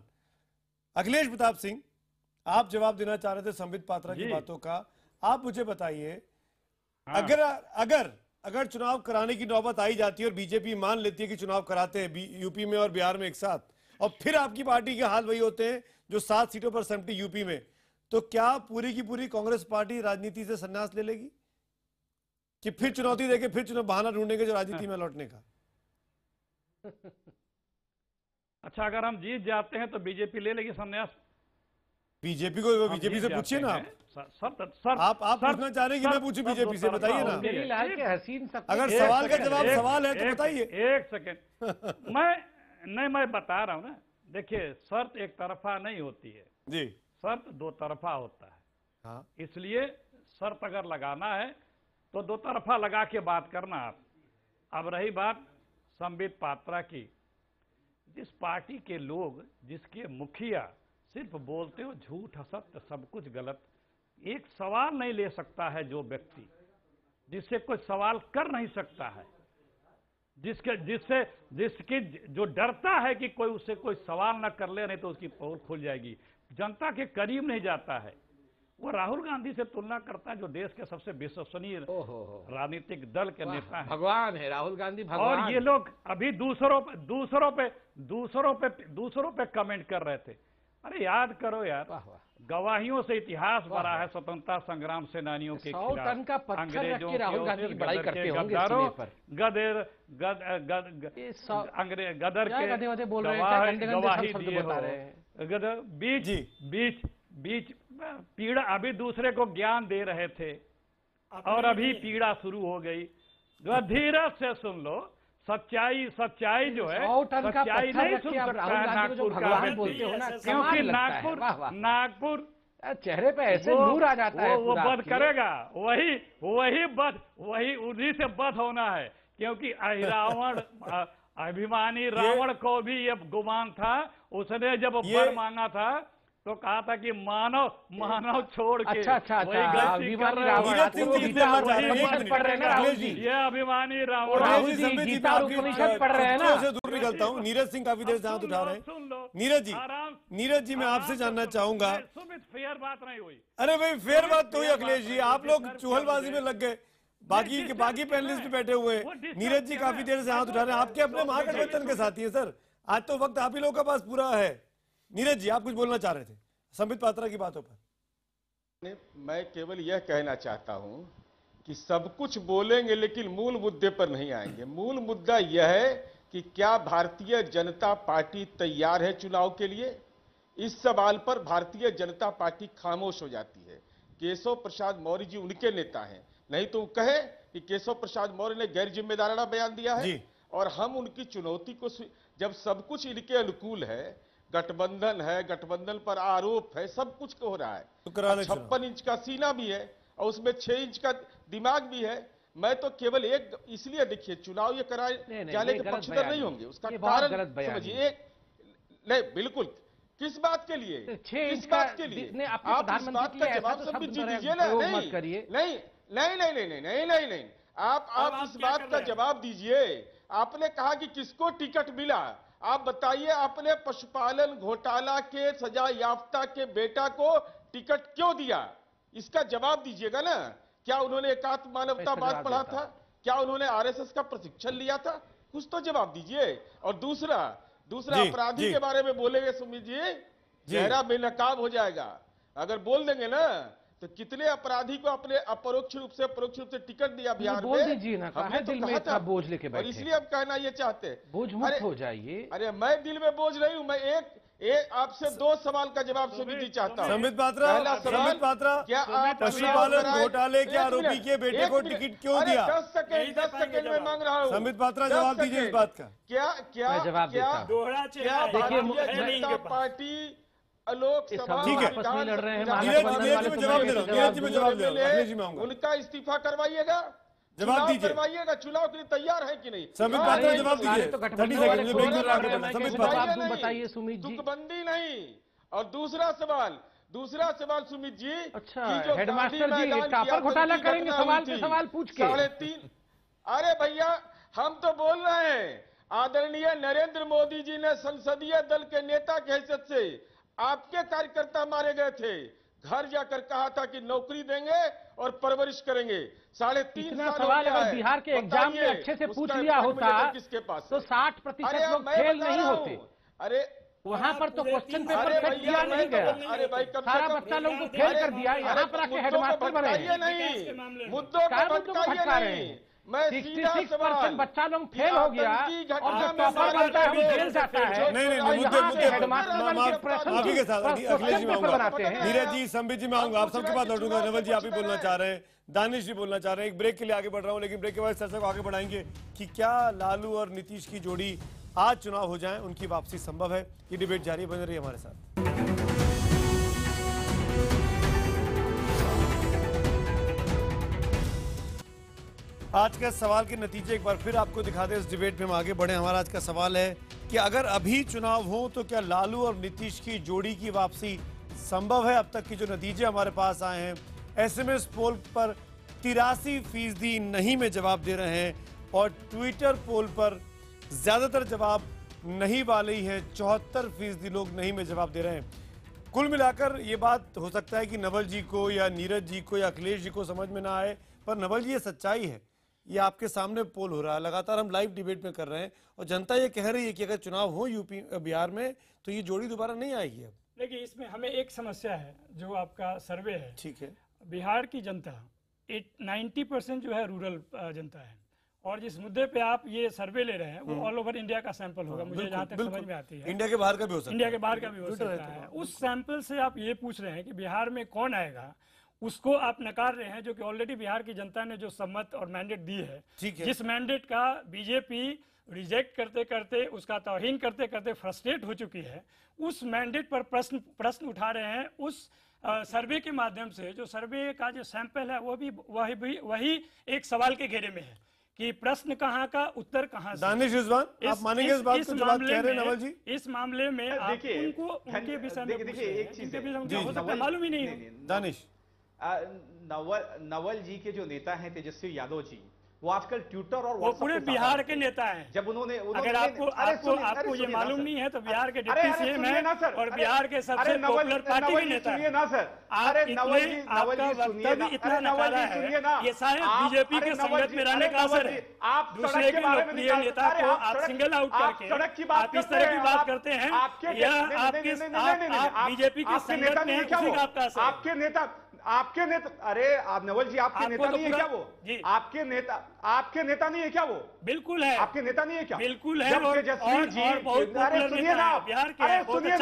अखिलेश प्रताप सिंह, आप जवाब देना चाह रहे थे संबित पात्रा की बातों का। आप मुझे बताइए, अगर चुनाव कराने की नौबत आई जाती है और बीजेपी मान लेती है कि चुनाव कराते हैं यूपी में और बिहार में एक साथ, और फिर आपकी पार्टी के हाल वही होते हैं जो 7 सीटों पर सिमटी यूपी में, तो क्या पूरी की पूरी कांग्रेस पार्टी राजनीति से संन्यास ले लेगी कि फिर चुनौती देके फिर चुनाव बहाना ढूंढेंगे जो राजनीति में लौटने का? अच्छा, अगर हम जीत जाते हैं तो बीजेपी ले लेगी संन्यास? बीजेपी को, बीजेपी से पूछिए ना। आप पूछना चाह रहे हैं कि मैं पूछूं बीजेपी से? बताइए ना, अगर सवाल का जवाब सवाल है तो बताइए। एक सेकेंड, मैं बता रहा हूं ना। देखिए, शर्त एक तरफा नहीं होती है जी, शर्त 2 तरफा होता है। हाँ, इसलिए शर्त अगर लगाना है तो 2 तरफा लगा के बात करना आप। अब रही बात संबित पात्रा की, जिस पार्टी के लोग, जिसके मुखिया सिर्फ बोलते हो झूठ असत्य सब कुछ गलत, एक सवाल नहीं ले सकता है, जो व्यक्ति जिससे कोई सवाल कर नहीं सकता है, जिसकी जो डरता है कि कोई उससे कोई सवाल न कर ले, नहीं तो उसकी पोल खुल जाएगी, जनता के करीब नहीं जाता है, वो राहुल गांधी से तुलना करता है, जो देश के सबसे विश्वसनीय राजनीतिक दल के नेता है। भगवान है राहुल गांधी, भगवान। और ये लोग अभी दूसरों पे कमेंट कर रहे थे। अरे याद करो यार, गवाहियों से इतिहास भरा है स्वतंत्रता संग्राम सेनानियों के खिलाफ, अंग्रेजों के राहुल गांधी की बड़ाई करते होंगे, गदर के गवाही दिए हो, बीच पीड़ा, अभी दूसरे को ज्ञान दे रहे थे और अभी पीड़ा शुरू हो गई। धीरज से सुन लो, सच्चाई जो है, 100 टन का सच्चाई पत्थर नहीं रख सुन के आप सकता राहुल है गांधी को जो नागपुर का भगवान बोलते हो ना, क्योंकि कमाल लगता है। वाह वाह, नागपुर चेहरे पे ऐसे नूर आ जाता है वो पूरा बध आपके। करेगा, वही उन्हीं से बध होना है, क्योंकि रावण अभिमानी रावण को भी ये गुमान था। उसने जब वर मांगा था तो कहा था कि मानव छोड़ के अच्छा, वही गलती कर रहे हो। ये अभिमानी रावण राहुल जी गीता और उपनिषद पढ़ रहे हैं ना। से दूर निकलता हूँ। नीरज सिंह काफी देर से हाथ उठा रहे हैं। नीरज जी मैं आपसे जानना चाहूंगा। फेयर बात नहीं हुई। अरे भाई फेयर बात तो हुई अखिलेश जी, आप लोग चूहलबाजी में लग गए। बाकी पैनलिस्ट भी बैठे हुए। नीरज जी काफी देर से हाथ उठा रहे हैं। आपके अपने महागठबंधन के साथी है सर, आज तो वक्त आप ही लोगों के पास पूरा है। नीरज जी आप कुछ बोलना चाह रहे थे संबित पात्रा की बातों पर। मैं केवल यह कहना चाहता हूं कि सब कुछ बोलेंगे लेकिन मूल मुद्दे पर नहीं आएंगे। मूल मुद्दा यह है कि क्या भारतीय जनता पार्टी तैयार है चुनाव के लिए। इस सवाल पर भारतीय जनता पार्टी खामोश हो जाती है। केशव प्रसाद मौर्य जी उनके नेता हैं, नहीं तो कहे कि केशव प्रसाद मौर्य ने गैर जिम्मेदाराना बयान दिया है और हम उनकी चुनौती को, जब सब कुछ इनके अनुकूल है, गठबंधन है, गठबंधन पर आरोप है, सब कुछ हो रहा है, तो 56 इंच का सीना भी है और उसमें 6 इंच का दिमाग भी है। मैं तो केवल एक, इसलिए देखिए चुनाव ये कराए जाने के पक्षधर नहीं होंगे, उसका कारण समझिए। नहीं बिल्कुल, किस बात के लिए, किस बात के लिए आप इस बात का जवाब संबित जी दीजिए ना। नहीं, आप इस बात का जवाब दीजिए। आपने कहा कि किसको टिकट मिला, आप बताइए। आपने पशुपालन घोटाला के सजा याफ्ता के बेटा को टिकट क्यों दिया, इसका जवाब दीजिएगा ना। क्या उन्होंने एकात्म मानवतावाद पढ़ा था, क्या उन्होंने आरएसएस का प्रशिक्षण लिया था, कुछ तो जवाब दीजिए। और दूसरा अपराधी के बारे में बोलेंगे सुमित जी, चेहरा बेनकाब हो जाएगा। अगर बोल देंगे ना तो कितने अपराधी को अपने अपरोक्ष रूप से टिकट दिया बिहार में, हमने तो कहा था। बोझ लेके बैठे, और इसलिए अब कहना ये चाहते हैं बोझ मुक्त हो जाइए। अरे मैं दिल में बोझ नहीं हूं, मैं एक आपसे 2 सवाल का जवाब सुमित जी चाहता हूं। संबित पात्रा क्या आप पशुपालन घोटाले के आरोपी के बेटे को टिकट क्यों दिया? 10 सेकंड में मांग रहा हूं। संबित पात्रा जवाब दीजिए इस बात का। क्या जवाब भारतीय जनता पार्टी लोकसभा लड़ रहे हैं, उनका इस्तीफा करवाइएगा, जवाब दीजिए, करवाइएगा। चुनाव के लिए तैयार है कि नहीं? संबित पात्रा जवाब दीजिए। बताइए सुमित जी। तुकबंदी नहीं। और दूसरा सवाल सुमित जी, अच्छा हेडमास्टर जी टापर घोटाला करेंगे सवाल पे सवाल पूछ के। 3.5 अरे भैया हम तो बोल रहे हैं, आदरणीय नरेंद्र मोदी जी ने संसदीय दल के नेता की हैसियत से आपके कार्यकर्ता मारे गए थे, घर जाकर कहा था कि नौकरी देंगे और परवरिश करेंगे। 3.5 सवाल अगर बिहार के एग्जाम में अच्छे से पूछ लिया होता किसके पास तो 60% लोग फेल नहीं होते। अरे वहाँ पर तो क्वेश्चन पेपर फेल दिया नहीं गया। अरे भाई सारा बच्चा लोगों को फेल कर दिया, यहाँ पर आके हेडमास्टर बने नहीं, मुद्दों को भटका रहे हैं। 66% बच्चा लोग फेल हो गया और जो टॉपर बनता है वो जेल जाता है। माफी के साथ अखिलेश जी में आऊंगा, नीरज जी, संबित जी में आऊंगा, आप सबके पास लौटूंगा। नवल जी आप ही बोलना चाह रहे हैं, दानिश जी बोलना चाह रहे हैं। एक ब्रेक के लिए आगे बढ़ रहा हूं, लेकिन ब्रेक के बाद चर्चा को आगे बढ़ाएंगे कि क्या लालू और नीतीश की जोड़ी आज चुनाव हो जाए, उनकी वापसी संभव है। ये डिबेट जारी बन रही है हमारे साथ। आज का सवाल के नतीजे एक बार फिर आपको दिखा दें, इस डिबेट में हम आगे बढ़े। हमारा आज का सवाल है कि अगर अभी चुनाव हो तो क्या लालू और नीतीश की जोड़ी की वापसी संभव है? अब तक की जो नतीजे हमारे पास आए हैं, एसएमएस पोल पर 83% नहीं में जवाब दे रहे हैं और ट्विटर पोल पर ज्यादातर जवाब नहीं वाले ही हैं। 74% लोग नहीं में जवाब दे रहे हैं। कुल मिलाकर ये बात हो सकता है कि नवल जी को या नीरज जी को या अखिलेश जी को समझ में ना आए, पर नवल जी ये सच्चाई है, ये आपके सामने पोल हो रहा है, लगातार हम लाइव डिबेट में कर रहे हैं और जनता ये कह रही है कि अगर चुनाव हो यूपी बिहार में तो ये जोड़ी दोबारा नहीं आएगी। अब देखिए इसमें हमें एक समस्या है, जो आपका सर्वे है, ठीक है, बिहार की जनता 90% जो है रूरल जनता है, और जिस मुद्दे पे आप ये सर्वे ले रहे हैं वो ऑल ओवर इंडिया का सैंपल होगा, मुझे जहाँ तक समझ में आती है। इंडिया के बाहर का भी हो सकता है, इंडिया के बाहर का भी हो सकता है। उस सैंपल से आप ये पूछ रहे हैं कि बिहार में कौन आएगा, उसको आप नकार रहे हैं, जो कि ऑलरेडी बिहार की जनता ने जो सम्मत और मैंडेट दी है, जिस मैंडेट का बीजेपी रिजेक्ट करते करते, उसका तौहीन करते करते फ्रस्ट्रेट हो चुकी है, उस मैंडेट पर प्रश्न उठा रहे हैं। उस सर्वे के माध्यम से, जो सर्वे का जो सैंपल है वो भी वही एक सवाल के घेरे में है कि प्रश्न कहाँ का, उत्तर कहाँ से। दानिश रिजवान, आप मानेंगे इस बात को जो बात कह रहे हैं नवल जी? इस मामले में उनको उनके विषय में देखिए एक चीज मालूम ही नहीं है। दानिश, नवल जी के जो नेता हैं तेजस्वी यादव जी, वो आजकल ट्विटर और वो पूरे बिहार के नेता हैं। जब उन्होंने अगर आपको ये मालूम नहीं है तो बिहार के डिप्टी सीएम हैं और बिहार के सबसे पॉपुलर पार्टी के नेता हैं। आपका वक्तव्य इतना नकारा है, ये शायद बीजेपी के संगत में रहने का असर है। दूसरे के लोकप्रिय नेता को आप सिंगल आउट करके आप इस तरह की बात करते हैं, यह आप बीजेपी के संगत में उसी का आपका असर। आपके नेता, अरे आप नवल जी आपके नेता नहीं है क्या वो? आपके नेता नहीं है क्या वो? बिल्कुल है। आपके नेता नहीं है क्या? बिल्कुल है। अरे सुनिए ना, अरे सुनिए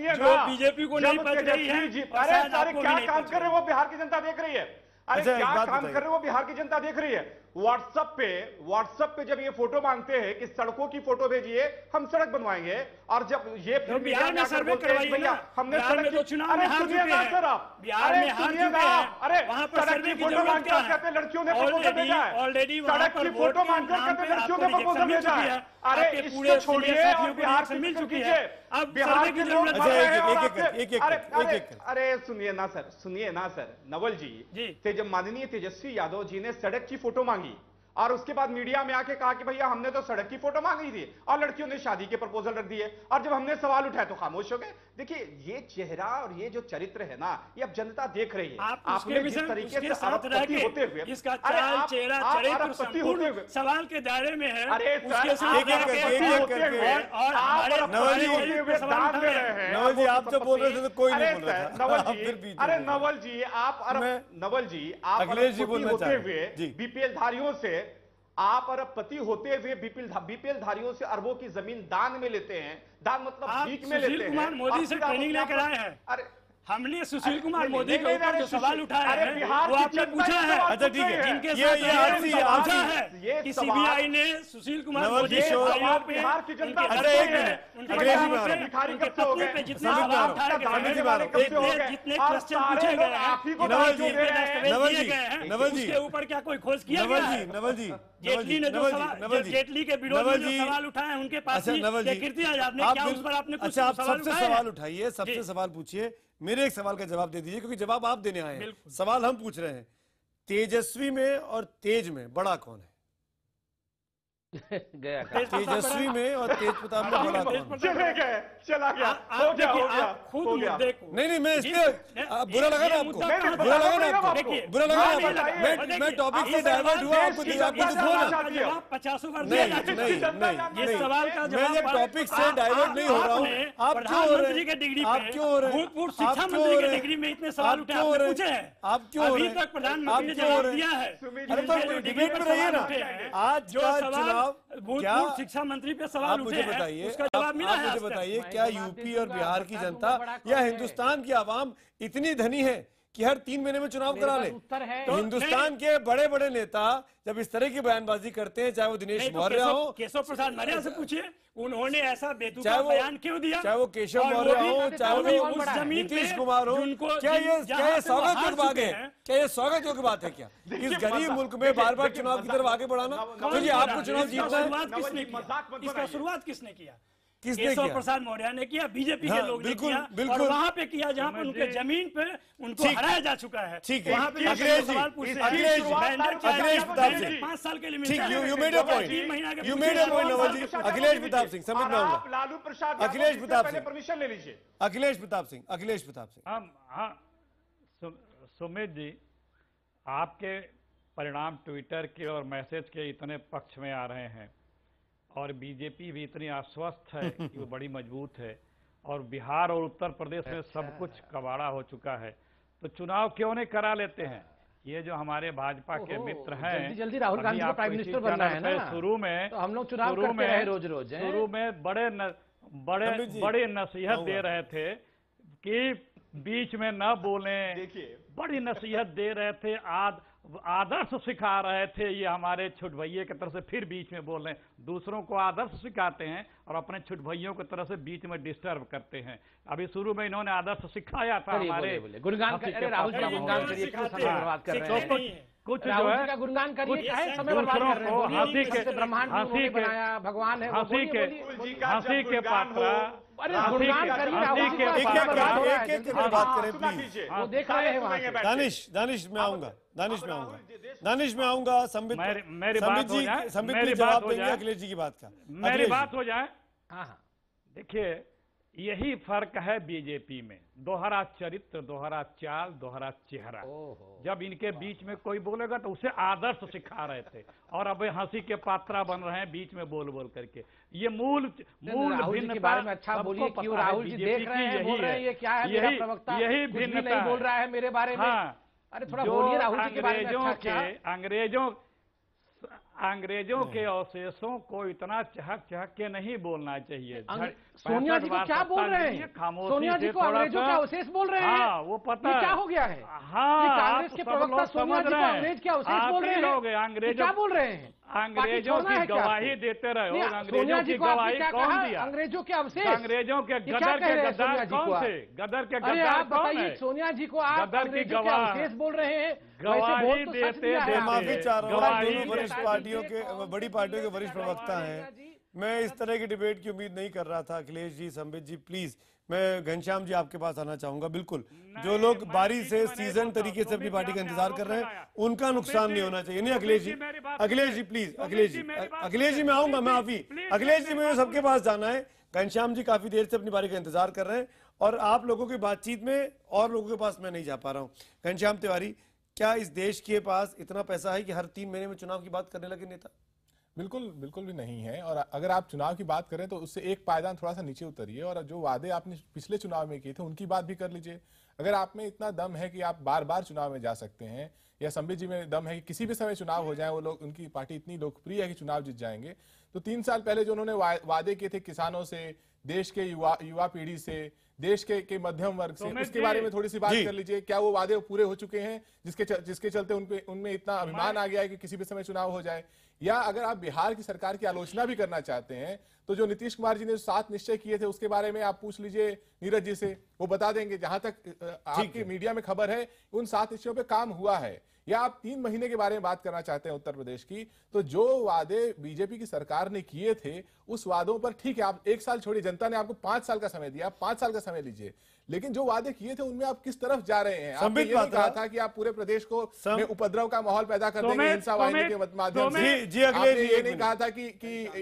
ना, जो बीजेपी को नहीं पच रही है, अरे क्या काम कर रहे हैं वो बिहार की जनता देख रही है। अरे क्या काम कर रहे हैं वो बिहार की जनता देख रही है। व्हाट्सएप पे जब ये फोटो मांगते हैं कि सड़कों की फोटो भेजिए, हम सड़क बनवाएंगे, और जब ये तो बिहार में सर्वे करवाइए ना, हमने सड़क की चुनाव में हार चुके हैं सर आप, बिहार में हार चुके हैं, अरे वहां पर सड़क की फोटो मांगकर कहते लड़कियों ने प्रपोजल भेजा है, ऑलरेडी सड़क की फोटो मांगकर कहते लड़कियों ने प्रपोजल भेजा है। अरे इसको छोड़िए और बिहार की मिल चुकी है, अब बिहार की जरूरत है। अरे सुनिए ना सर, नवल जी, माननीय तेजस्वी यादव जी ने सड़क की फोटो मांगी और उसके बाद मीडिया में आके कहा कि भैया हमने तो सड़क की फोटो मांगी थी और लड़कियों ने शादी के प्रपोजल रख दिए, और जब हमने सवाल उठाए तो खामोश हो गए। देखिए ये चेहरा और ये जो चरित्र है ना, ये अब जनता देख रही है। आपने जिस तरीके से अरबपति होते हुए, इसका चाल चेहरा चरित्र संपूर्ण सवाल के दायरे में है। अरे नवल जी आप जब बोल रहे थे तो कोई नहीं बोल रहा था। अरे नवल जी आप अखिलेश जी बोलना होते हुए बीपीएल धारियों से, आप अरबपति होते हुए बीपीएल धारियों से अरबों की जमीन दान में लेते हैं। दान मतलब भीख में लेते हैं। सुशील कुमार मोदी से ट्रेनिंग लेकर आए हैं। अरे हमने सुशील कुमार मोदी के ऊपर जो सवाल उठाया है वो आपने पूछा है। अच्छा ठीक है, जिनके साथ पूछा है कि सीबीआई ने सुशील कुमार मोदी के आयोग पे उनके पत्नी पे जितने सवाल उठाए गए, जितने क्वेश्चन पूछे गए हैं, उसके ऊपर क्या कोई खोज किया गया है? नवल जी, जेटली ने जो सवाल, जेटली के विरोध में जो सवाल उठाए हैं उनके पास कीर्ति आजाद ने क्या उस पर आपने कुछ सवाल उठाइए, सबसे सवाल पूछिए, मेरे एक सवाल का जवाब दे दीजिए क्योंकि जवाब आप देने आए हैं। सवाल हम पूछ रहे हैं, तेजस्वी में और तेज में बड़ा कौन है? गया तेजस्वी में और तेज प्रताप में बड़ा कौन? चला गया, हो गया खुद मुद्दे को। नहीं मैं इसलिए बुरा लगा ना आपको, बुरा लगा ना आपको, बुरा लगा ना आपको। मैं टॉपिक से डाइवर्ट हुआ, आपको कुछ बोला 50 वर्ष नहीं, सवाल का मैं जब टॉपिक से डाइवर्ट नहीं हो रहा हूँ, आप क्यों हो रहे हैं? के डिग्री आप क्यों हो रहे हैं? भूतपूर्व शिक्षा मंत्री के डिग्री में इतने सवाल उठे, आपने पूछे हैं? आप क्यों हो रहे हैं? अभी तक प्रधानमंत्री ने जवाब दिया है। अरे तो डिबेट में रहिए ना। आज जो सवाल भूतपूर्व शिक्षा मंत्री पे सवाल उठे हैं, उसका जवाब मिला है। मुझे बताइए, क्या यूपी और बिहार की जनता या हिंदुस्तान की आवाम इतनी धनी है कि हर 3 महीने में चुनाव करा ले? तो हिंदुस्तान के बड़े बड़े नेता जब इस तरह की बयानबाजी करते हैं, चाहे वो दिनेश मौर्य हो, केशव प्रसाद मौर्य से पूछिए उन्होंने ऐसा बेतुका बयान क्यों दिया, चाहे वो केशव मौर्य हो, चाहे वो नीतीश कुमार हो। क्या ये स्वागत योग्य बात है? क्या ये स्वागत योग्य बात है? क्या इस गरीब मुल्क में बार बार चुनाव की तरफ आगे बढ़ाना? क्योंकि आपको चुनाव जीतना है। इसका शुरुआत किसने किया? केशव प्रसाद मौर्य ने किया, बीजेपी के लोग ने किया, और वहां पे किया जहां पर उनके जमीन पे उनको हराया जा चुका है। ठीक है, अखिलेश सवाल पूछते हैं। अखिलेश प्रताप सिंह 5 साल के लिए ठीक, you made a point, you made a point Naval ji. Akhilesh Pratap Singh समझ में आऊंगा। लालू प्रसाद, अखिलेश प्रताप सिंह परमिशन ले लीजिए। अखिलेश प्रताप सिंह, अखिलेश प्रताप सिंह। हाँ सुमित जी, आपके परिणाम ट्विटर के और मैसेज के इतने पक्ष में आ रहे हैं और बीजेपी भी इतनी आश्वस्त है कि वो बड़ी मजबूत है, और बिहार और उत्तर प्रदेश में सब कुछ कबाड़ा हो चुका है, तो चुनाव क्यों नहीं करा लेते हैं? ये जो हमारे भाजपा के मित्र हैं, जल्दी राहुल गांधी को प्राइम मिनिस्टर बनना है ना, शुरू में तो हम लोग चुनाव करते रहे रोज शुरू में बड़े नसीहत दे रहे थे कि बीच में न बोलें, बड़ी नसीहत दे रहे थे। आदर्श सिखा रहे थे। ये हमारे छोट भैया की तरफ से फिर बीच में बोल रहे हैं, दूसरों को आदर्श सिखाते हैं और अपने छोट भैयों की तरफ से बीच में डिस्टर्ब करते हैं। अभी शुरू में इन्होंने आदर्श सिखाया था हमारे गुणगान करिए, राहुल जी का गुणगान करिए, क्यों समय बर्बाद कर रहे हैं? कुछ जो राहुल जी है का गुणगान करिए, क्या है समय बर्बाद कर रहे हैं? हंसी के ब्रह्मांड उन्होंने बनाया, भगवान है, हंसी के पात्र, अरे गुणगान करिए, राहुल जी का समय बर्बाद हो रहा है। एक बात करें प्लीज। वो देख रहे हैं वहाँ से। दानिश में आऊंगा, दानिश में आऊंगा। संबित जी जवाब देंगे अखिलेश जी की बात का। मेरी बात हो जाए। हाँ, देखिए यही फर्क है बीजेपी में, दोहरा चरित्र, दोहरा चाल, दोहरा चेहरा। जब इनके बीच में कोई बोलेगा तो उसे आदर्श सिखा रहे थे और अब हंसी के पात्रा बन रहे हैं बीच में बोल बोल करके। ये मूल भिन्नता के बारे में अच्छा बोलिए, क्यों राहुल जी देख रहे हैं, बोल रहे हैं ये क्या है, मेरा प्रवक्ता यही कुछ भी भिन्नता नहीं बोल रहा है मेरे बारे में। अरे थोड़ा बोलिए राहुल जी के बारे में। अच्छा क्या अंग्रेजों के अवशेषों को इतना चहक के नहीं बोलना चाहिए। सोनिया जी को क्या बोल रहे हैं? सोनिया जी को अंग्रेजों के अवशेष बोल रहे हैं? हाँ, वो पता है क्या हो गया है? हाँ, कांग्रेस के प्रवक्ता सोनिया जी को अंग्रेज के अवशेष बोल रहे हैं? अंग्रेजों क्या बोल रहे हैं? अंग्रेजों की गवाही देते रहे हो। अंग्रेजों की गवाही कौन दिया? अंग्रेजों के अवशेष, अंग्रेजों के गदर के गद्दार कौन थे? गदर के गद्दार कौन है? सोनिया जी को आप अंग्रेजों के अवशेष बोल रहे हैं? गवाही देते माफी चाह रहा हूँ, दोनों वरिष्ठ पार्टियों के, बड़ी पार्टियों के वरिष्ठ प्रवक्ता हैं। मैं इस तरह की डिबेट की उम्मीद नहीं कर रहा था। अखिलेश जी, संबित जी, प्लीज मैं घनश्याम जी आपके पास आना चाहूंगा। बिल्कुल, जो लोग बारी से सीजन तरीके से अपनी पार्टी का इंतजार कर रहे हैं उनका नुकसान नहीं होना चाहिए। नहीं अखिलेश जी प्लीज, अखिलेश जी मैं आऊंगा, मैं अभी अखिलेश जी मुझे सबके पास जाना है। घनश्याम जी काफी देर से अपनी बारी का इंतजार कर रहे हैं और आप लोगों की बातचीत में और लोगों के पास मैं नहीं जा पा रहा हूँ। घनश्याम तिवारी, क्या इस देश के पास इतना पैसा है कि हर 3 महीने में चुनाव की बात करने लगे नेता? बिल्कुल भी नहीं है। और अगर आप चुनाव की बात करें तो उससे एक पायदान थोड़ा सा नीचे उतरिए और जो वादे आपने पिछले चुनाव में किए थे उनकी बात भी कर लीजिए। अगर आप में इतना दम है कि आप बार बार चुनाव में जा सकते हैं, या संबित जी में दम है कि किसी भी समय चुनाव हो जाए, वो लोग, उनकी पार्टी इतनी लोकप्रिय है कि चुनाव जीत जाएंगे, तो 3 साल पहले जो उन्होंने वादे किए थे किसानों से, देश के युवा पीढ़ी से, देश के मध्यम वर्ग से, उसके बारे में थोड़ी सी बात कर लीजिए। क्या वो वादे पूरे हो चुके हैं जिसके चलते उनमें इतना अभिमान आ गया है कि किसी भी समय चुनाव हो जाए? या अगर आप बिहार की सरकार की आलोचना भी करना चाहते हैं तो जो नीतीश कुमार जी ने 7 निश्चय किए थे उसके बारे में आप पूछ लीजिए नीरज जी से, वो बता देंगे। जहां तक आपकी मीडिया में खबर है उन 7 निश्चयों पे काम हुआ है। या आप 3 महीने के बारे में बात करना चाहते हैं उत्तर प्रदेश की, तो जो वादे बीजेपी की सरकार ने किए थे उस वादों पर ठीक है, आप 1 साल छोड़िए, जनता ने आपको 5 साल का समय दिया, 5 साल का समय लीजिए, लेकिन जो वादे किए थे उनमें आप किस तरफ जा रहे हैं? आपने ये नहीं कहा था कि आप पूरे प्रदेश को में उपद्रव का माहौल पैदा कर देंगे हिंसा वाहिनी के माध्यम से। आपने ये नहीं कहा था कि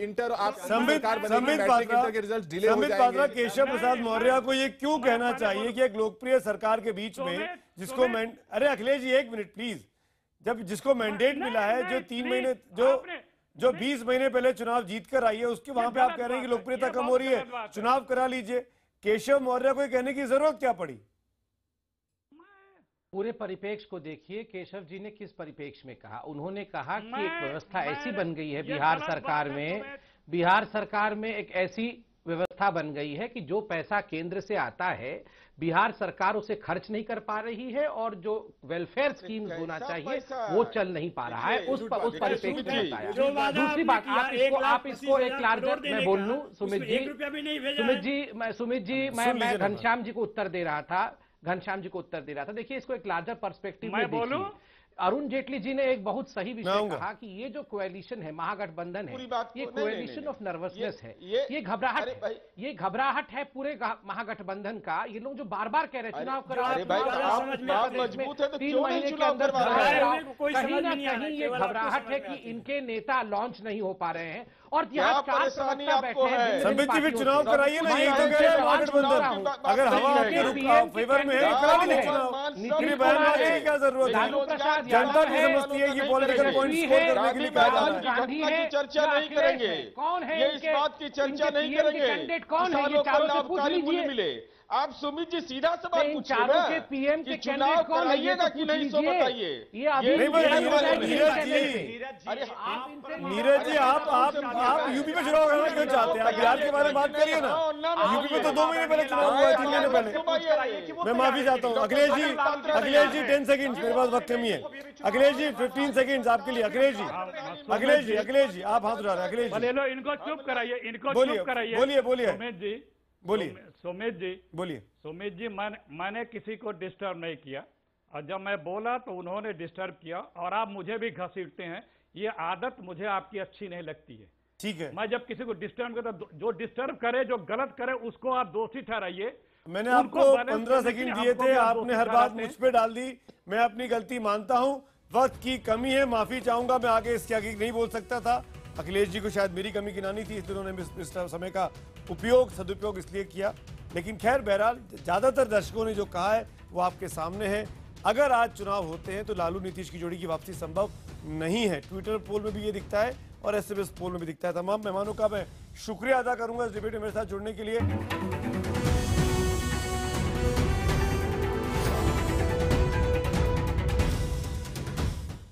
इंटर आप सरकार बनेगी, के रिजल्ट डिले हो जाएंगे। केशव प्रसाद मौर्य को ये क्यों कहना चाहिए कि एक लोकप्रिय सरकार के बीच में जिसको अरे अखिलेश जी 1 मिनट प्लीज, जब जिसको मैंडेट मिला है, जो 3 महीने जो 20 महीने पहले चुनाव जीत कर आई है, उसके वहां पे आप कह रहे हैं कि लोकप्रियता कम हो रही है, चुनाव करा लीजिए। केशव मौर्य को कहने की जरूरत क्या पड़ी? पूरे परिप्रेक्ष्य को देखिए, केशव जी ने किस परिप्रेक्ष्य में कहा। उन्होंने कहा कि एक व्यवस्था ऐसी बन गई है बिहार सरकार में एक ऐसी व्यवस्था बन गई है कि जो पैसा केंद्र से आता है बिहार सरकार उसे खर्च नहीं कर पा रही है और जो वेलफेयर स्कीम्स होना चाहिए वो चल नहीं पा रहा है। उस परिप्रेक्ष्य में बताया। दूसरी बात, आप इसको एक लार्जर, मैं बोल लूं सुमित जी मैं घनश्याम जी को उत्तर दे रहा था। देखिए इसको एक लार्जर पर्सपेक्टिव में बोलूं। अरुण जेटली जी ने एक बहुत सही विषय कहा कि ये जो कोएलिशन है, महागठबंधन है, ये कोएलिशन ऑफ नर्वसनेस है, ये घबराहट है पूरे महागठबंधन का। ये लोग जो बार बार कह रहे हैं चुनाव करो, 3 महीने के अंदर कहीं ना कहीं ये घबराहट है कि इनके नेता लॉन्च नहीं हो पा रहे हैं और यहाँ 4 प्रवक्ता बैठे हैं। संबित जी भी चुनाव कराइए ना, यही तो कह रहे हैं महागठबंधन। अगर हवा आपके फेवर में है करा लीजिए चुनाव, बयानबाजी की क्या जरूरत है? जनता भी समझती है कि पॉलिटिकल पॉइंट स्कोर करने के लिए कहा जा रहा है। की चर्चा नहीं करेंगे, कौन है ये इस बात की चर्चा नहीं करेंगे। कौन है ये चारों से पूछ लीजिए। मिले आप सुमित जी सीधा सवाल पूछिए चारों के पीएम के कैंडिडेट कौन है ये कि नहीं, सो बताइए। ये अभी नीरज जी आप यूपी में चुनाव करना क्यों चाहते हैं? आप बिहार के बारे में बात करिए ना। यूपी में तो 2 महीने पहले चुनाव हुआ है, 3 महीने सुनिए पहले, मैं माफी चाहता हूँ अखिलेश जी। अखिलेश जी 10 सेकंड, मेरे पास वक्त कमी है। अखिलेश जी 15 सेकंड आपके लिए। अखिलेश जी, अखिलेश जी आप हाथ उठा रहे हैं। अखिलेश जी इनको चुप कराइए, इनको बोलिए, चुप कराइए। बोलिए, बोलिए। सुमित जी बोलिए, सुमित जी बोलिए। सुमित जी, मैंने किसी को डिस्टर्ब नहीं किया, और जब मैं बोला तो उन्होंने डिस्टर्ब किया, और आप मुझे भी घसीटते हैं। ये आदत मुझे आपकी अच्छी नहीं लगती है। ठीक है, मैं जब किसी को डिस्टर्ब करता, जो डिस्टर्ब करे, जो गलत करे, उसको आप दोषी ठहराइए। मैंने आपको 15 सेकंड दिए थे, आपने हर बात मुझ पे डाल दी। मैं अपनी गलती मानता हूं, वक्त की कमी है, माफी चाहूंगा। मैं आगे इसके आगे नहीं बोल सकता था। अखिलेश जी को शायद मेरी कमी गिनानी थी, इसलिए उन्होंने इस समय का सदुपयोग इसलिए किया। लेकिन खैर, बहरहाल ज्यादातर दर्शकों ने जो कहा है वो आपके सामने है। अगर आज चुनाव होते हैं तो लालू नीतीश की जोड़ी की वापसी संभव नहीं है। ट्विटर पोल में भी ये दिखता है और SMS पोल में भी दिखता है। तमाम मेहमानों का मैं शुक्रिया अदा करूंगा इस डिबेट में मेरे साथ जुड़ने के लिए।